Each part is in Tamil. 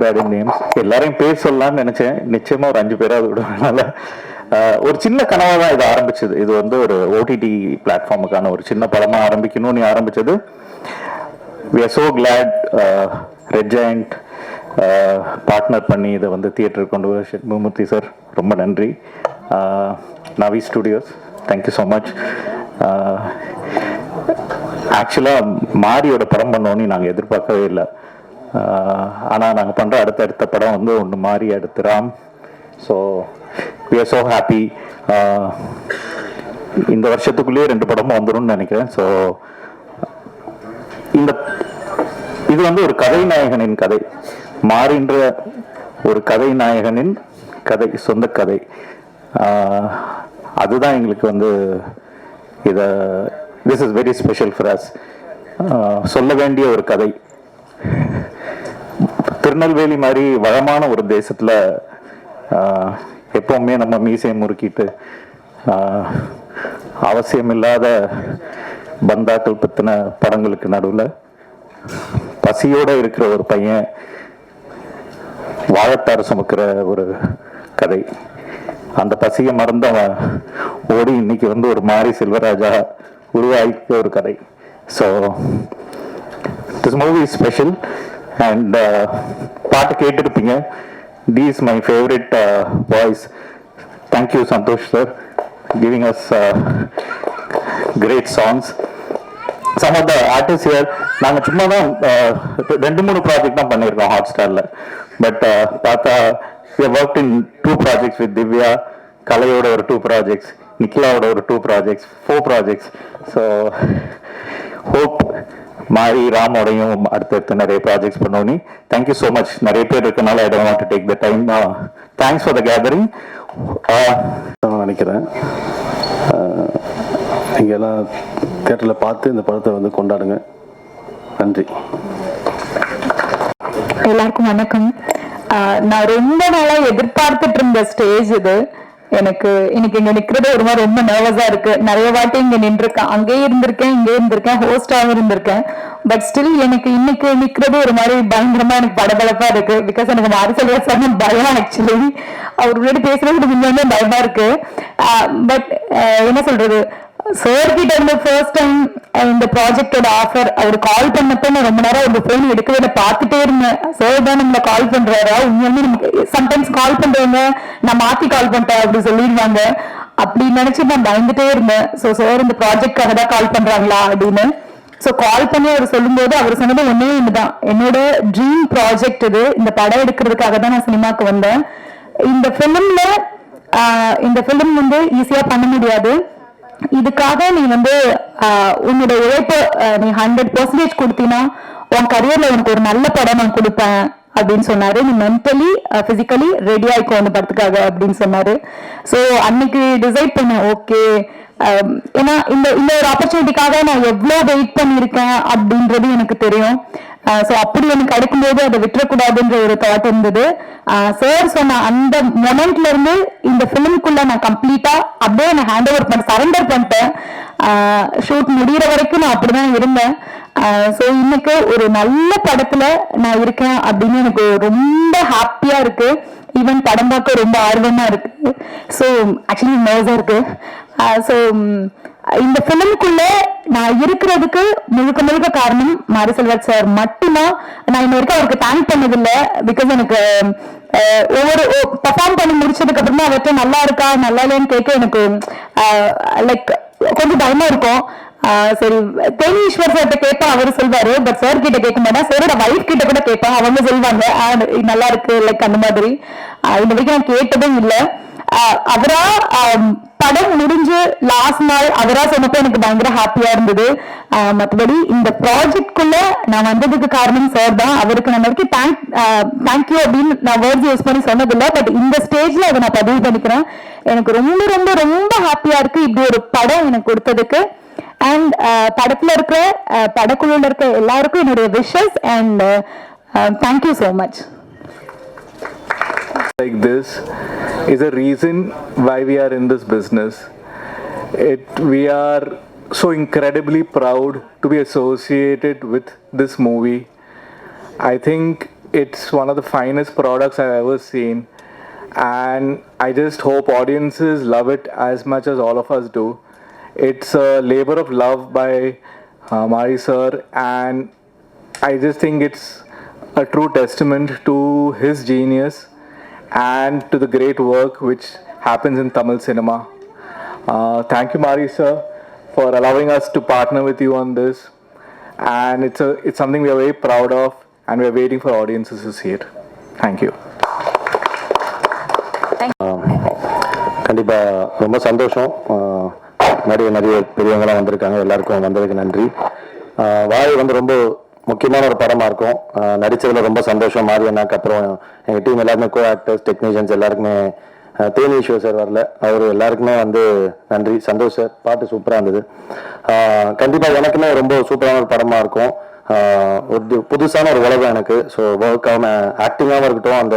பேட் இன் நேம்ஸ். எல்லாரையும் பேர் சொல்லலாம்னு நினைச்சேன், நிச்சயமா ஒரு 5 பேராவது விடுறதுனால ஒரு சின்ன கனவா தான் இது ஆரம்பிச்சது. இது வந்து ஒரு ஓடிடி பிளாட்ஃபார்முக்கான ஒரு சின்ன படமா ஆரம்பிக்கணும்னு ஆரம்பிச்சது. we are so glad red giant partner பண்ணி இதை வந்து தியேட்டருக்கு கொண்டு வர மூர்த்தி சார் ரொம்ப நன்றி. நவி ஸ்டுடியோஸ் தேங்க்யூ ஸோ மச். ஆக்சுவலாக மாரியோட படம் பண்ணோன்னு நாங்கள் எதிர்பார்க்கவே இல்லை. ஆனால் நாங்கள் பண்ணுற அடுத்த படம் வந்து ஒன்று மாறி அடுத்து Ram. So we are so happy. இந்த வருஷத்துக்குள்ளேயே 2 படமும் வந்துடும் நினைக்கிறேன். ஸோ இது வந்து ஒரு கதை நாயகனின் கதை, மாறின்ற ஒரு கதை நாயகனின் கதை, சொந்த கதை. அதுதான் எங்களுக்கு வந்து this is very special for us. சொல்ல வேண்டிய ஒரு கதை. திருநெல்வேலி மாதிரி வளமான ஒரு தேசத்துல எப்பவுமே நம்ம மீசையை முறுக்கிட்டு அவசியமில்லாத பந்தாக்கள் பத்தின படங்களுக்கு நடுவில் பசியோட இருக்கிற ஒரு பையன் வாழைத்தாறு சுமக்கிற ஒரு கதை. அந்த பசியை மறந்தவன் ஓடி இன்னைக்கு வந்து ஒரு மாரி செல்வராஜா உருவாக்கிய ஒரு கதை. So this movie is special. And பாட்டு கேட்டுருப்பீங்க. The is my favourite voice. Thank you Santhosh sir, giving us great songs. Some of the artists here, நாங்கள் சும்மா தான் 2-3 ப்ராஜெக்ட் தான் பண்ணியிருக்கோம் ஹாட் ஸ்டாரில். பட் பார்த்தா we have worked in 2 projects with Divya, கலையோட ஒரு 2 projects, நிக்கிலாவோட ஒரு 2 projects, 4 projects. ஸோ ஹோப் மாரி ராமோடையும் அடுத்தடுத்து நிறைய ப்ராஜெக்ட்ஸ் பண்ணோன்னு. Thank you so much. நிறைய பேர் இருக்கனால I don't want to take the time. Thanks for the gathering. நான் நினைக்கிறேன் நீங்கள் எல்லாம் தியேட்டரில் பார்த்து இந்த படத்தை வந்து கொண்டாடுங்க. நன்றி. எல்லாருக்கும் வணக்கம். நான் ரொம்ப நாளாக எதிர்பார்த்துட்டு இருந்த ஸ்டேஜ் இது. எனக்கு இன்னைக்கு இங்க நிக்கிறது ஒரு மாதிரி ரொம்ப நர்வஸா இருக்கு. நிறைய வாட்டி இங்க நின்றுருக்கேன், அங்கேயே இருந்திருக்கேன், இங்கே இருந்திருக்கேன், ஹோஸ்டாவும் இருந்திருக்கேன். பட் ஸ்டில் எனக்கு இன்னைக்கு நிக்கிறது ஒரு மாதிரி பயங்கரமா எனக்கு படபடப்பா இருக்கு. பிகாஸ் எனக்கு மாரி செல்வராஜ் பயம். ஆக்சுவலி அவர் முன்னாடி பேசுறது முன்னாடி பயமா இருக்கு. பட் என்ன சொல்றது, சார் கிட்ட இருந்து ஃபர்ஸ்ட் டைம் இந்த ப்ராஜெக்டோட ஆஃபர் அவர் கால் பண்ணப்ப நான் ரொம்ப நேரம் ஒரு ஃபோன் எடுக்கவே பார்த்துட்டே இருந்தேன். சார் தான் நம்மளை கால் பண்றாரா, உண்மையுமே நமக்கு சம்டைம்ஸ் கால் பண்றவங்க நான் மாத்தி கால் பண்ணிட்டேன் அப்படி சொல்லிடுவாங்க. அப்படி நினைச்சு நான் பயந்துட்டே இருந்தேன். ஸோ சார் இந்த ப்ராஜெக்டாக தான் கால் பண்றாங்களா அப்படின்னு. ஸோ கால் பண்ணி அவர் சொல்லும்போது அவர் சொன்னது ஒன்னே ஒண்ணுதான், என்னோட ட்ரீம் ப்ராஜெக்ட் இது, இந்த படம் எடுக்கிறதுக்காக தான் நான் சினிமாக்கு வந்தேன். இந்த ஃபிலிம் வந்து ஈஸியா பண்ண முடியாது. இதுக்காக நீ வந்து உன்னோட உழைப்ப நீ 100% கொடுத்தீங்கன்னா உன் கரியர்ல உனக்கு ஒரு நல்ல படம் நான் கொடுப்பேன் அப்படின்னு சொன்னாரு. நீ மென்டலி பிசிக்கலி ரெடி ஆயிக்கோ அந்த படத்துக்காக அப்படின்னு சொன்னாரு. ஸோ அன்னைக்கு டிசைட் பண்ணேன், ஓகே. ஏன்னா இந்த ஒரு ஆப்பர்ச்சுனிட்டிக்காக நான் எவ்வளவு வெயிட் பண்ணியிருக்கேன் அப்படின்றது எனக்கு தெரியும். ஸோ அப்படி எனக்கு கிடைக்கும்போது அதை விட்டுறக்கூடாதுன்ற ஒரு தாட் இருந்தது. சார் சொன்ன அந்த மொமெண்ட்ல இருந்து இந்த பிலிம்குள்ள நான் கம்ப்ளீட்டா அப்படியே நான் ஹேண்ட் ஓவர் பண்ண சரண்டர் பண்ணிட்டேன். ஷூட் முடிகிற வரைக்கும் நான் அப்படிதான் இருந்தேன். ஸோ இன்னைக்கு ஒரு நல்ல படத்துல நான் இருக்கேன் அப்படின்னு எனக்கு ரொம்ப ஹாப்பியா இருக்கு. ஈவன் படம் பார்க்க ரொம்ப ஆர்வமா இருக்கு. ஸோ ஆக்சுவலி நர்வஸா இருக்கு. ஸோ இந்த பிலிம்குள்ள நான் இருக்கிறதுக்கு முழுக்க காரணம் மாரி செல்வராஜ் சார் மட்டும்தான். நான் இன்ன வரைக்கும் அவருக்கு தேங்க் பண்ணதில்லை. பிகாஸ் எனக்கு ஒவ்வொரு பர்ஃபார்ம் பண்ணி முடிச்சதுக்கு அப்புறமா அவர்கிட்ட நல்லா இருக்கா நல்லா இல்லைன்னு கேட்க எனக்கு லைக் கொஞ்சம் பயமா இருக்கும். சரி தேனீஸ்வர் சார்கிட்ட கேட்பேன், அவரு சொல்வாரு. பட் சார் கிட்ட கேட்க மாட்டேன். சாரோட வைஃப் கிட்ட கூட கேட்பேன், அவங்க சொல்லுவாங்க நல்லா இருக்கு லைக் அந்த மாதிரி. இந்த வரைக்கும் நான் கேட்டதும் இல்லை. அவரா படம் முடிஞ்சு லாஸ்ட் நாள் அவரா சொன்னப்போ எனக்கு பயங்கர ஹாப்பியா இருந்தது. மற்றபடி இந்த ப்ராஜெக்ட்குள்ள நான் வந்ததுக்கு காரணம் சார் தான். அவருக்கு நான் வரைக்கும் தேங்க்யூ அப்படின்னு நான் வேர்ட்ஸ் யூஸ் பண்ணி சொன்னதில்லை. பட் இந்த ஸ்டேஜ்ல அதை நான் பதிவு பண்ணிக்கிறேன். எனக்கு ரொம்ப ரொம்ப ரொம்ப ஹாப்பியா இருக்கு இப்படி ஒரு படம் எனக்கு கொடுத்ததுக்கு. அண்ட் படத்துல இருக்கிற படக்குழுல இருக்க எல்லாருக்கும் என்னுடைய wishes and thank you so much. Like this is a reason why we are in this business. We are so incredibly proud to be associated with this movie. I think it's one of the finest products I've ever seen, and I just hope audiences love it as much as all of us do. It's a labor of love by Mari sir, and I just think it's a true testament to his genius and to the great work which happens in Tamil cinema. Thank you, Mari sir, for allowing us to partner with you on this, and it's something we are very proud of, and we are waiting for audiences to see it. Thank you. கண்டிப்பாக ரொம்ப சந்தோஷம். நிறைய பெரியவங்களாம் வந்திருக்காங்க, எல்லாருக்கும் வந்ததுக்கு நன்றி. வாய் வந்து ரொம்ப முக்கியமான ஒரு படமாக இருக்கும். நடித்ததில் ரொம்ப சந்தோஷம். மாரி அண்ணாக்கு அப்புறம் எங்கள் டீம் எல்லாருமே கோ ஆக்டர்ஸ், டெக்னீஷியன்ஸ் எல்லாருக்குமே, தேனீஸ்வர் சார் வரல, அவர் எல்லாருக்குமே வந்து நன்றி. சந்தோஷ் சார், பாட்டு சூப்பராக இருந்தது. கண்டிப்பாக எனக்குமே ரொம்ப சூப்பரான ஒரு படமாக இருக்கும். ஒரு புதுசான ஒரு உலகம் எனக்கு. ஸோ ஒர்க்கான ஆக்டிங்காகவும் இருக்கட்டும், அந்த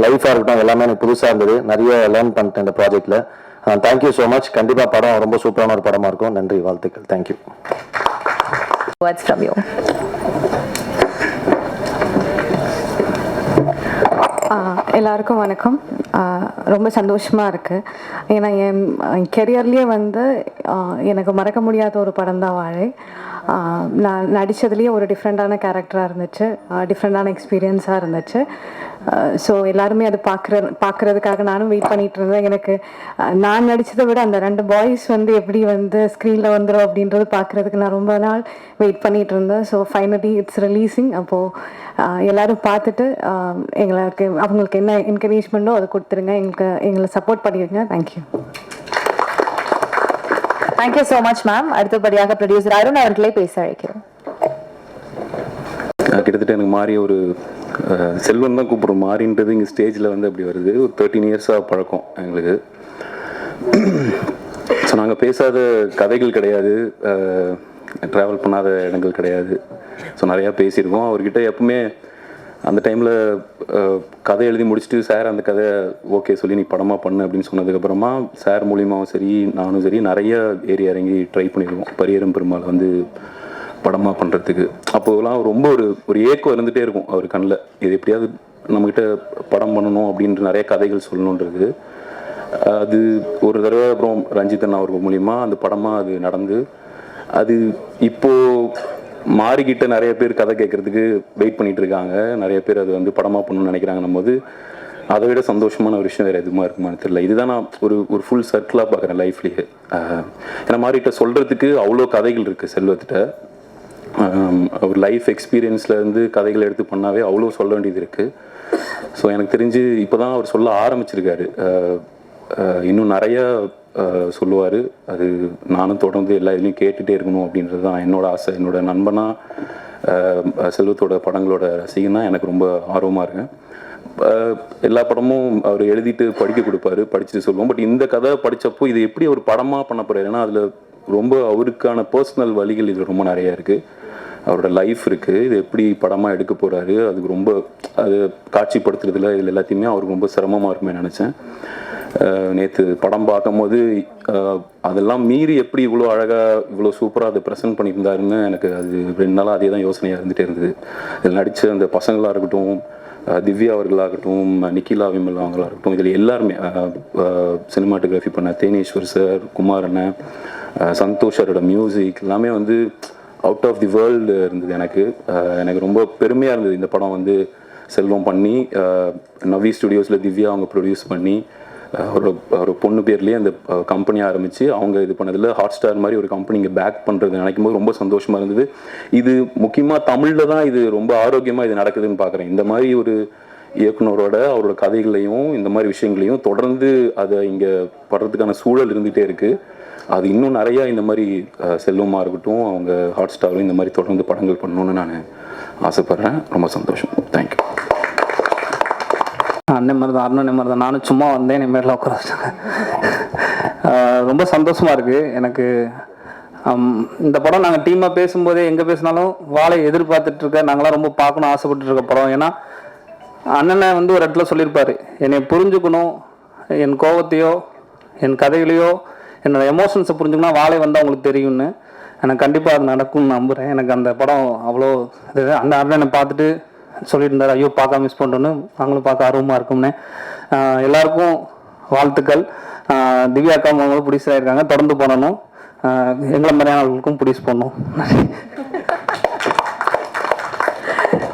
லைஃபாக இருக்கட்டும், எல்லாமே எனக்கு புதுசாக இருந்தது. நிறைய லேர்ன் பண்ணிட்டேன் இந்த ப்ராஜெக்டில். Thank you so much. கண்டிப்பாக படம் ரொம்ப சூப்பரான ஒரு படமாக இருக்கும். நன்றி, வாழ்த்துக்கள். தேங்க்யூ. Words from you. எல்லாருக்கும் வணக்கம். ரொம்ப சந்தோஷமாக இருக்குது. ஏன்னா என் கெரியர்லேயே வந்து எனக்கு மறக்க முடியாத ஒரு படம் தான் வாழை. நான் நடித்ததுலேயே ஒரு டிஃப்ரெண்ட்டான கேரக்டராக இருந்துச்சு, டிஃப்ரெண்ட்டான எக்ஸ்பீரியன்ஸாக இருந்துச்சு. ஸோ எல்லாருமே அது பார்க்குறதுக்காக நானும் வெயிட் பண்ணிகிட்டு இருந்தேன். எனக்கு நான் நடித்ததை விட அந்த 2 பாய்ஸ் வந்து எப்படி வந்து ஸ்க்ரீனில் வந்துடும் அப்படின்றது பார்க்குறதுக்கு நான் ரொம்ப நாள் வெயிட் பண்ணிகிட்டு இருந்தேன். So finally it's releasing. அப்போது எல்லோரும் பார்த்துட்டு எங்களுக்கு அவங்களுக்கு என்ன என்கரேஜ்மெண்ட்டோ அதை கொடுத்துருங்க, எங்களை சப்போர்ட் பண்ணிடுங்க. Thank you. Thank you so much, ma'am. அடுத்தபடியாக ப்ரொடியூசர் அருண் அவர்களே பேச அழைக்கிறோம். கிட்டத்தட்ட எனக்கு மாறி ஒரு செல்வன் தான் கூப்பிட்றோம். மாறின்றது இங்கே ஸ்டேஜில் வந்து அப்படி வருது. ஒரு 13 இயர்ஸாக பழக்கம் எங்களுக்கு. ஸோ நாங்கள் பேசாத கதைகள் கிடையாது, ட்ராவல் பண்ணாத இடங்கள் கிடையாது. ஸோ நிறையா பேசியிருக்கோம். அவர்கிட்ட எப்பவுமே அந்த டைமில் கதை எழுதி முடிச்சுட்டு சார் அந்த கதை ஓகே சொல்லி நீ படமாக பண்ணு அப்படின்னு சொன்னதுக்கப்புறமா சார் மூலியமாகவும் சரி நானும் சரி நிறைய ஏறி இறங்கி ட்ரை பண்ணியிருக்கோம் பரியரும் பெருமாள் வந்து படமாக பண்ணுறதுக்கு. அப்போதெல்லாம் ரொம்ப ஒரு ஏக்கம் இருந்துகிட்டே இருக்கும் அவர் கண்ணில், இது எப்படியாவது நம்மக்கிட்ட படம் பண்ணணும் அப்படின்ற நிறைய கதைகள் சொல்லணுன்றது. அது ஒரு தடவை அப்புறம் ரஞ்சித் அண்ணா அவர்கள் மூலிமா அந்த படமாக அது நடந்து, அது இப்போது மாறிக்கிட்ட நிறைய பேர் கதை கேட்குறதுக்கு வெயிட் பண்ணிகிட்டு இருக்காங்க. நிறைய பேர் அது வந்து படமாக பண்ணணும்னு நினைக்கிறாங்கன்னும் போது அதை விட சந்தோஷமான ஒரு விஷயம் வேறு எதுவுமா இருக்குமான்னு தெரியல. இதுதான் நான் ஒரு ஃபுல் சர்க்கிளாக பார்க்குறேன் லைஃப்லேயே. ஏன்னா மாறிக்கிட்ட சொல்கிறதுக்கு அவ்வளோ கதைகள் இருக்குது செல்வத்திட்ட. ஒரு லைஃப் எக்ஸ்பீரியன்ஸ்லேருந்து கதைகள் எடுத்து பண்ணாவே அவ்வளோ சொல்ல வேண்டியது இருக்குது. ஸோ எனக்கு தெரிஞ்சு இப்போ தான் அவர் சொல்ல ஆரம்பிச்சிருக்காரு. இன்னும் நிறைய சொல்லுவார். அது நானும் தொடர்ந்து எல்லா இதுலேயும் கேட்டுகிட்டே இருக்கணும் அப்படின்றது தான் என்னோட ஆசை. என்னோட நண்பனாக செல்வத்தோட படங்களோட ரசிகனா எனக்கு ரொம்ப ஆர்வமாக இருக்கேன். எல்லா படமும் அவர் எழுதிட்டு படிக்க கொடுப்பாரு, படிச்சுட்டு சொல்லுவோம். பட் இந்த கதை படித்தப்போ இது எப்படி ஒரு படமாக பண்ண போகிறாரு, ஏன்னா அதில் ரொம்ப அவருக்கான பர்சனல் வழிகள் இது ரொம்ப நிறையா இருக்குது. அவரோட லைஃப் இருக்குது, இது எப்படி படமாக எடுக்க போகிறாரு, அதுக்கு ரொம்ப அது காட்சிப்படுத்துறதுல இதில் எல்லாத்தையுமே அவருக்கு ரொம்ப சிரமமாக இருக்குமே நினச்சேன். நேற்று படம் பார்க்கும்போது அதெல்லாம் மீறி எப்படி இவ்வளோ அழகாக இவ்வளோ சூப்பராக அதை ப்ரெசென்ட் பண்ணியிருந்தாருன்னு எனக்கு அது 2 நாளாக அதே தான் யோசனையாக இருந்துகிட்டே இருந்தது. இதில் நடித்த அந்த பசங்களாக இருக்கட்டும், திவ்யா அவர்களாகட்டும், நிக்கிலா விமல் அவங்களாக இருக்கட்டும், இதில் எல்லாருமே சினிமாட்டோகிராஃபி பண்ண தேனீஸ்வர் சார், குமார் அண்ணன், சந்தோஷரோட மியூசிக் எல்லாமே வந்து அவுட் ஆஃப் தி வேர்ல்டு இருந்தது. எனக்கு ரொம்ப பெருமையாக இருந்தது இந்த படம் வந்து செல்வம் பண்ணி நவி ஸ்டுடியோஸில் திவ்யா அவங்க ப்ரொடியூஸ் பண்ணி ஒரு பொண்ணு பேர்லேயே அந்த கம்பெனி ஆரம்பித்து அவங்க இது பண்ணதில் ஹாட் ஸ்டார் மாதிரி ஒரு கம்பெனி இங்கே பேக் பண்ணுறது நினைக்கும் போது ரொம்ப சந்தோஷமாக இருந்தது. இது முக்கியமாக தமிழில் தான் இது ரொம்ப ஆரோக்கியமாக இது நடக்குதுன்னு பார்க்குறேன். இந்த மாதிரி ஒரு இயக்குனரோட அவரோட கதைகளையும் இந்த மாதிரி விஷயங்களையும் தொடர்ந்து அதை இங்கே படுறதுக்கான சூழல் இருந்துகிட்டே இருக்குது. அது இன்னும் நிறையா இந்த மாதிரி செல்வமாக இருக்கட்டும், அவங்க ஹாட் ஸ்டாரும் இந்த மாதிரி தொடர்ந்து படங்கள் பண்ணணுன்னு நான் ஆசைப்பட்றேன். ரொம்ப சந்தோஷம். தேங்க்யூ. அண்ணன் மாதிரி தான், அருண் மாதிரி தான். நானும் சும்மா வந்தேன், என் மேலே உட்கார வச்சாங்க. ரொம்ப சந்தோஷமாக இருக்குது எனக்கு. இந்த படம் நாங்கள் டீமாக பேசும்போதே எங்கே பேசினாலும் வாழை எதிர்பார்த்துட்ருக்க, நாங்களாம் ரொம்ப பார்க்கணும் ஆசைப்பட்டுருக்க படம். ஏன்னா அண்ணனை வந்து ஒரு இடத்துல சொல்லியிருப்பார், என்னை புரிஞ்சுக்கணும், என் கோபத்தையோ என் கதைகளையோ என்னோடய எமோஷன்ஸை புரிஞ்சுக்கணும் வாழை வந்தால் அவங்களுக்கு தெரியும்னு. எனக்கு கண்டிப்பாக அது நடக்கும்னு நம்புகிறேன். எனக்கு அந்த படம் அவ்வளோ இது. அந்த அண்ணனை பார்த்துட்டு சொல்லிட்டு இருந்தார், ஐயோ பார்க்க மிஸ் பண்ணுறோன்னு, நாங்களும் பார்க்க ஆர்வமாக இருக்கோம்னு. எல்லாருக்கும் வாழ்த்துக்கள். திவ்யா அக்கா அவங்களும் ப்ரொடியூசராக இருக்காங்க, தொடர்ந்து பண்ணணும். எங்களை மாதிரியானவர்களுக்கும் ப்ரொடியூஸ் பண்ணணும்.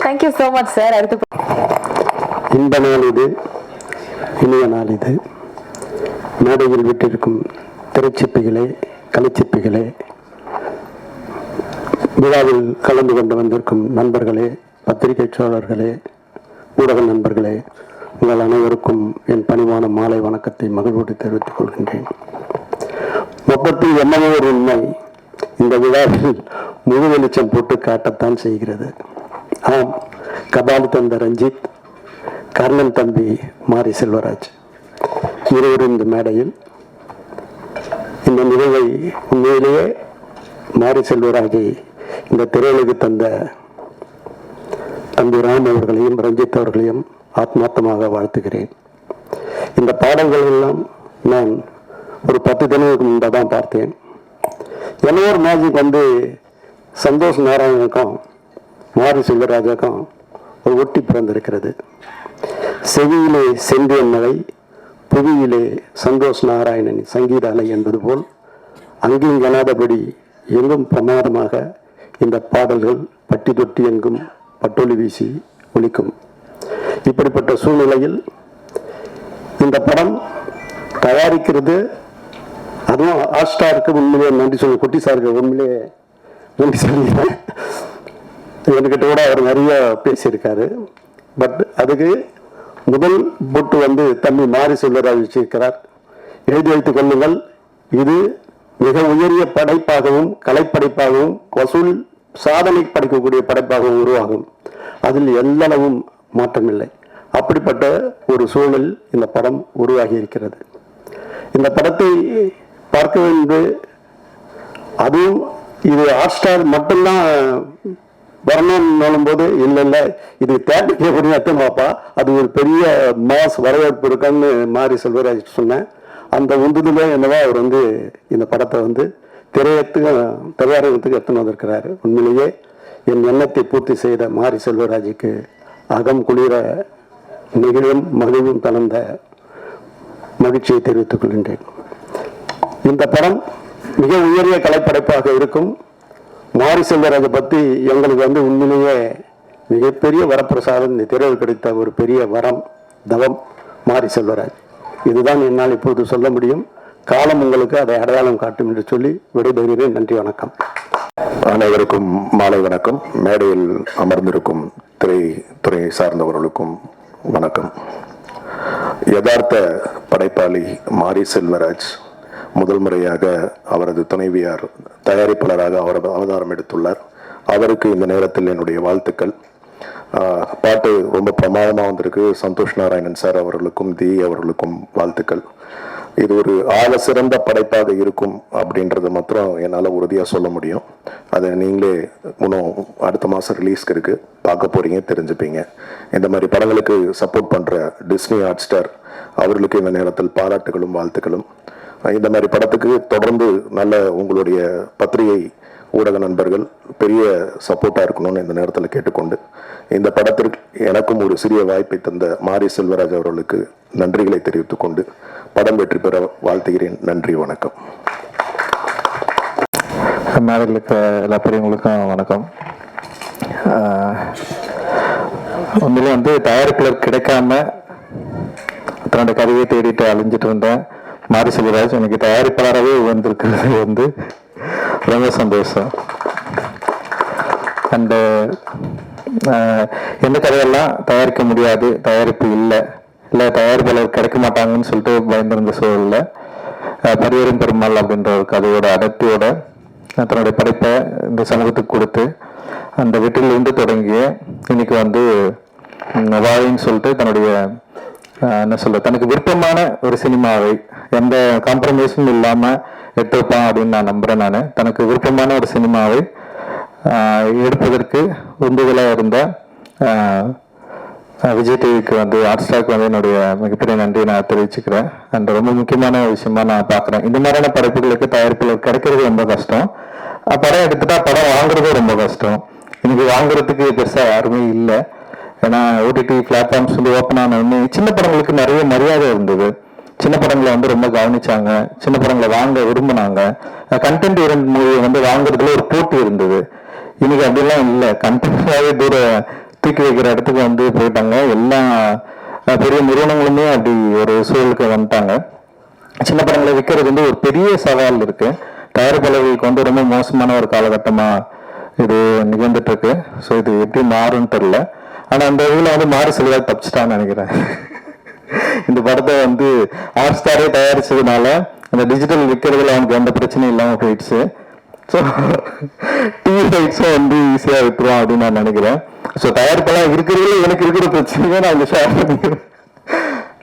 Thank you so much sir. அடுத்து இன்ப நாள் இது, இனிய நாள் இது. மேடையில் விட்டிருக்கும் திரைச்சிப்பிகளே, கலைச்சிப்பிகளே, விழாவில் கலந்து கொண்டு வந்திருக்கும் நண்பர்களே, பத்திரிகை சோழர்களே, ஊடக நண்பர்களே, உங்கள் அனைவருக்கும் என் பணிவான மாலை வணக்கத்தை மகிழ்வோடு தெரிவித்துக் கொள்கின்றேன். மொத்தத்தில் என்னவோ ஒரு உண்மை இந்த விழாவில் முழு வெளிச்சம் போட்டு காட்டத்தான் செய்கிறது. ஆம், கபாலி தந்த ரஞ்சித், கர்ணன் தம்பி மாரி செல்வராஜ் இருவரும் இந்த மேடையில். இந்த நிகழ்வை உண்மையிலேயே மாரி செல்வராஜை இந்த திரையுலகு தந்த தம்பி ராம் அவர்களையும் ரஞ்சித் அவர்களையும் ஆத்மார்த்தமாக வாழ்த்துகிறேன். இந்த பாடல்கள் எல்லாம் நான் ஒரு 10 தினங்களுக்கு முன்பு தான் பார்த்தேன். என்ன ஒரு மேஜிக் வந்து சந்தோஷ் நாராயணனுக்கும் மாரி செல்வராஜுக்கும் ஒரு ஒட்டி பிறந்திருக்கிறது. செவியிலே செந்தியன் மலை, புவியிலே சந்தோஷ் நாராயணன் சங்கீத அலை என்பது போல் அங்கேயும் கனாதபடி எங்கும் பிரமாதமாக இந்த பாடல்கள் பட்டி தொட்டி எங்கும் பட்டொலி வீசி ஒலிக்கும். இப்படிப்பட்ட சூழ்நிலையில் இந்த படம் தயாரிக்கிறது, அதுவும் ஹாட்ஸ்டாருக்கு உண்மையிலே நன்றி சொல்லி, குட்டி சாருக்கு உண்மையிலே நன்றி சொல்லிக்கிறேன். என்கிட்ட கூட அவர் நிறைய பேசியிருக்காரு. பட் அதுக்கு முதல் போட்டு வந்து தம்பி மாரி செல்வராஜ் வச்சிருக்கிறார். எழுதி வைத்துக் கொள்ளுங்கள், இது மிக உயரிய படைப்பாகவும் கலைப்படைப்பாகவும் வசூல் சாதனை படைக்கக்கூடிய படைப்பாகவும் உருவாகும். அதில் எல்லளவும் மாற்றமில்லை. அப்படிப்பட்ட ஒரு சூழல் இந்த படம் உருவாகி இருக்கிறது. இந்த படத்தை பார்க்க வேண்டும். அதுவும் இது ஹாட்ஸ்டார் மட்டும்தான் வரணும்னு போது இல்லை இது தேட்டருக்கு எத்தனை பாப்பா, அது ஒரு பெரிய மாஸ் வரவேற்பு இருக்குன்னு மாரி செல்வராஜ் சொன்னேன். அந்த உந்துதலே என்னவோ அவர் வந்து இந்த படத்தை வந்து திரையரங்கத்துக்கு எடுத்துன்னு வந்திருக்கிறாரு. உண்மையிலேயே என் எண்ணத்தை பூர்த்தி செய்த மாரி செல்வராஜுக்கு அகம் குளிர நெகிழும் மகிழும் கலந்த மகிழ்ச்சியை தெரிவித்துக் கொள்கின்றேன். இந்த படம் மிக உயரிய கலைப்படைப்பாக இருக்கும். மாரி செல்வராஜை பற்றி எங்களுக்கு வந்து உண்மையிலேயே மிகப்பெரிய வரப்பிரசாதம், இந்த திரையில் கிடைத்த ஒரு பெரிய வரம், தவம் மாரி செல்வராஜ். இதுதான் என்னால் இப்போது சொல்ல முடியும். காலம் உங்களுக்கு அதை அடையாளம் காட்டும் என்று சொல்லி விடைபெறுகிறேன். நன்றி, வணக்கம். அனைவருக்கும் மாலை வணக்கம். மேடையில் அமர்ந்திருக்கும் திரைத்துறை சார்ந்தவர்களுக்கும் வணக்கம். யதார்த்த படைப்பாளி மாரி செல்வராஜ் முதல் முறையாக அவரது துணைவியார் தயாரிப்பாளராக அவர் அவதாரம் எடுத்துள்ளார். அவருக்கு இந்த நேரத்தில் என்னுடைய வாழ்த்துக்கள். பாட்டு ரொம்ப பிரமாதமாக வந்திருக்கு. சந்தோஷ் நாராயணன் சார் அவர்களுக்கும் தி அவர்களுக்கும் வாழ்த்துக்கள். இது ஒரு ஆழ சிறந்த படைப்பாக இருக்கும் அப்படின்றத மாத்திரம் என்னால் உறுதியாக சொல்ல முடியும். அதை நீங்களே இன்னும் அடுத்த மாதம் ரிலீஸ்க்கு இருக்கு, பார்க்க போறீங்க, தெரிஞ்சுப்பீங்க. இந்த மாதிரி படங்களுக்கு சப்போர்ட் பண்ணுற டிஸ்னி ஹாட்ஸ்டார் அவர்களுக்கு இந்த நேரத்தில் பாராட்டுகளும் வாழ்த்துக்களும். இந்த மாதிரி படத்துக்கு தொடர்ந்து நல்ல உங்களுடைய பத்திரிகை ஊடக நண்பர்கள் பெரிய சப்போர்ட்டாக இருக்கணும்னு இந்த நேரத்தில் கேட்டுக்கொண்டு, இந்த படத்திற்கு எனக்கும் ஒரு சிறிய வாய்ப்பை தந்த மாரி செல்வராஜ் அவர்களுக்கு நன்றிகளை தெரிவித்துக் கொண்டு படம் வெற்றி பெற வாழ்த்துகிறேன். நன்றி, வணக்கம். மேடைகளுக்கு எல்லா பெரியவங்களுக்கும் வணக்கம். உண்மையிலே வந்து தயாரிப்பாளர் கிடைக்காம தன்னோட கதையை தேடிட்டு அழிஞ்சிட்டு இருந்தேன். மாரி செல்வராஜ் எனக்கு தயாரிப்பாளராகவே வந்திருக்கிறது வந்து ரொம்ப சந்தோஷம். அண்டு எந்த கதையெல்லாம் தயாரிக்க முடியாது, தயாரிப்பு இல்லை தயாரிப்பாளர் கிடைக்க மாட்டாங்கன்னு சொல்லிட்டு பயந்திருந்த சூழலில் பரியரும் பெருமாள் அப்படின்ற ஒரு கதையோட அடர்த்தியோட தன்னுடைய படைப்பை இந்த சமூகத்துக்கு கொடுத்து அந்த வீட்டிலிருந்து தொடங்கிய இன்னைக்கு வந்து வாயின்னு சொல்லிட்டு தன்னுடைய என்ன சொல்ல தனக்கு விருப்பமான ஒரு சினிமாவை எந்த காம்ப்ரமைஸும் இல்லாமல் எடுத்திருப்பான் அப்படின்னு நான் நம்புகிறேன். நான் தனக்கு விருப்பமான ஒரு சினிமாவை எடுப்பதற்கு உந்துதலாக இருந்த விஜய் டிவிக்கு வந்து ஹாட்ஸ்டாருக்கு வந்து என்னுடைய மிகப்பெரிய நன்றியை நான் தெரிவிச்சுக்கிறேன். அண்ட் ரொம்ப முக்கியமான விஷயமா நான் பார்க்குறேன். இந்த மாதிரியான படைப்புகளுக்கு தயாரிப்புகள் கிடைக்கிறது ரொம்ப கஷ்டம். படம் எடுத்துட்டா படம் வாங்குறதும் ரொம்ப கஷ்டம். இன்னைக்கு வாங்குறதுக்கு பெருசாக யாருமே இல்லை. ஏன்னா ஓடிடி பிளாட்ஃபார்ம்ஸ் வந்து ஓப்பன் ஆனோடனே சின்ன படங்களுக்கு நிறைய மரியாதை இருந்தது. சின்ன படங்களை வந்து ரொம்ப கவனிச்சாங்க, சின்ன படங்களை வாங்க விரும்பினாங்க. கண்டென்ட் ஓரியன்ட் மூவியை வந்து வாங்குறதுல ஒரு போட்டி இருந்தது. இன்னைக்கு அப்படிலாம் இல்லை. கண்டென்ட்டாகவே தூக்கி வைக்கிற இடத்துக்கு வந்து போயிட்டாங்க. எல்லா பெரிய நிறுவனங்களுமே அப்படி ஒரு சூழலுக்கு வந்துட்டாங்க. சின்ன படங்களை விற்கிறது வந்து ஒரு பெரிய சவால் இருக்கு. தயாரிப்பாளர்களுக்கு வந்து ரொம்ப மோசமான ஒரு காலகட்டமா இது நிகழ்ந்துட்டு இருக்கு. ஸோ இது எப்படி மாறும்னு தெரியல. ஆனா அந்த இதில் வந்து மாறி செல்வராஜ் தப்பிச்சிட்டான்னு நினைக்கிறேன். இந்த படத்தை வந்து ஹாட் ஸ்டாரே தயாரிச்சதுனால அந்த டிஜிட்டல் விற்கிறதுல அவனுக்கு எந்த பிரச்சனையும் இல்லாமல் போயிடுச்சு. ஸோ டிவி ரைட்ஸும் வந்து ஈஸியாக விட்டுருவான் அப்படின்னு நான் நினைக்கிறேன். ஸோ தயாரிப்பெல்லாம் இருக்கிறதுல எனக்கு இருக்கிற பிரச்சனையே நான் இந்த ஷேர் பண்ணிக்கிறேன்.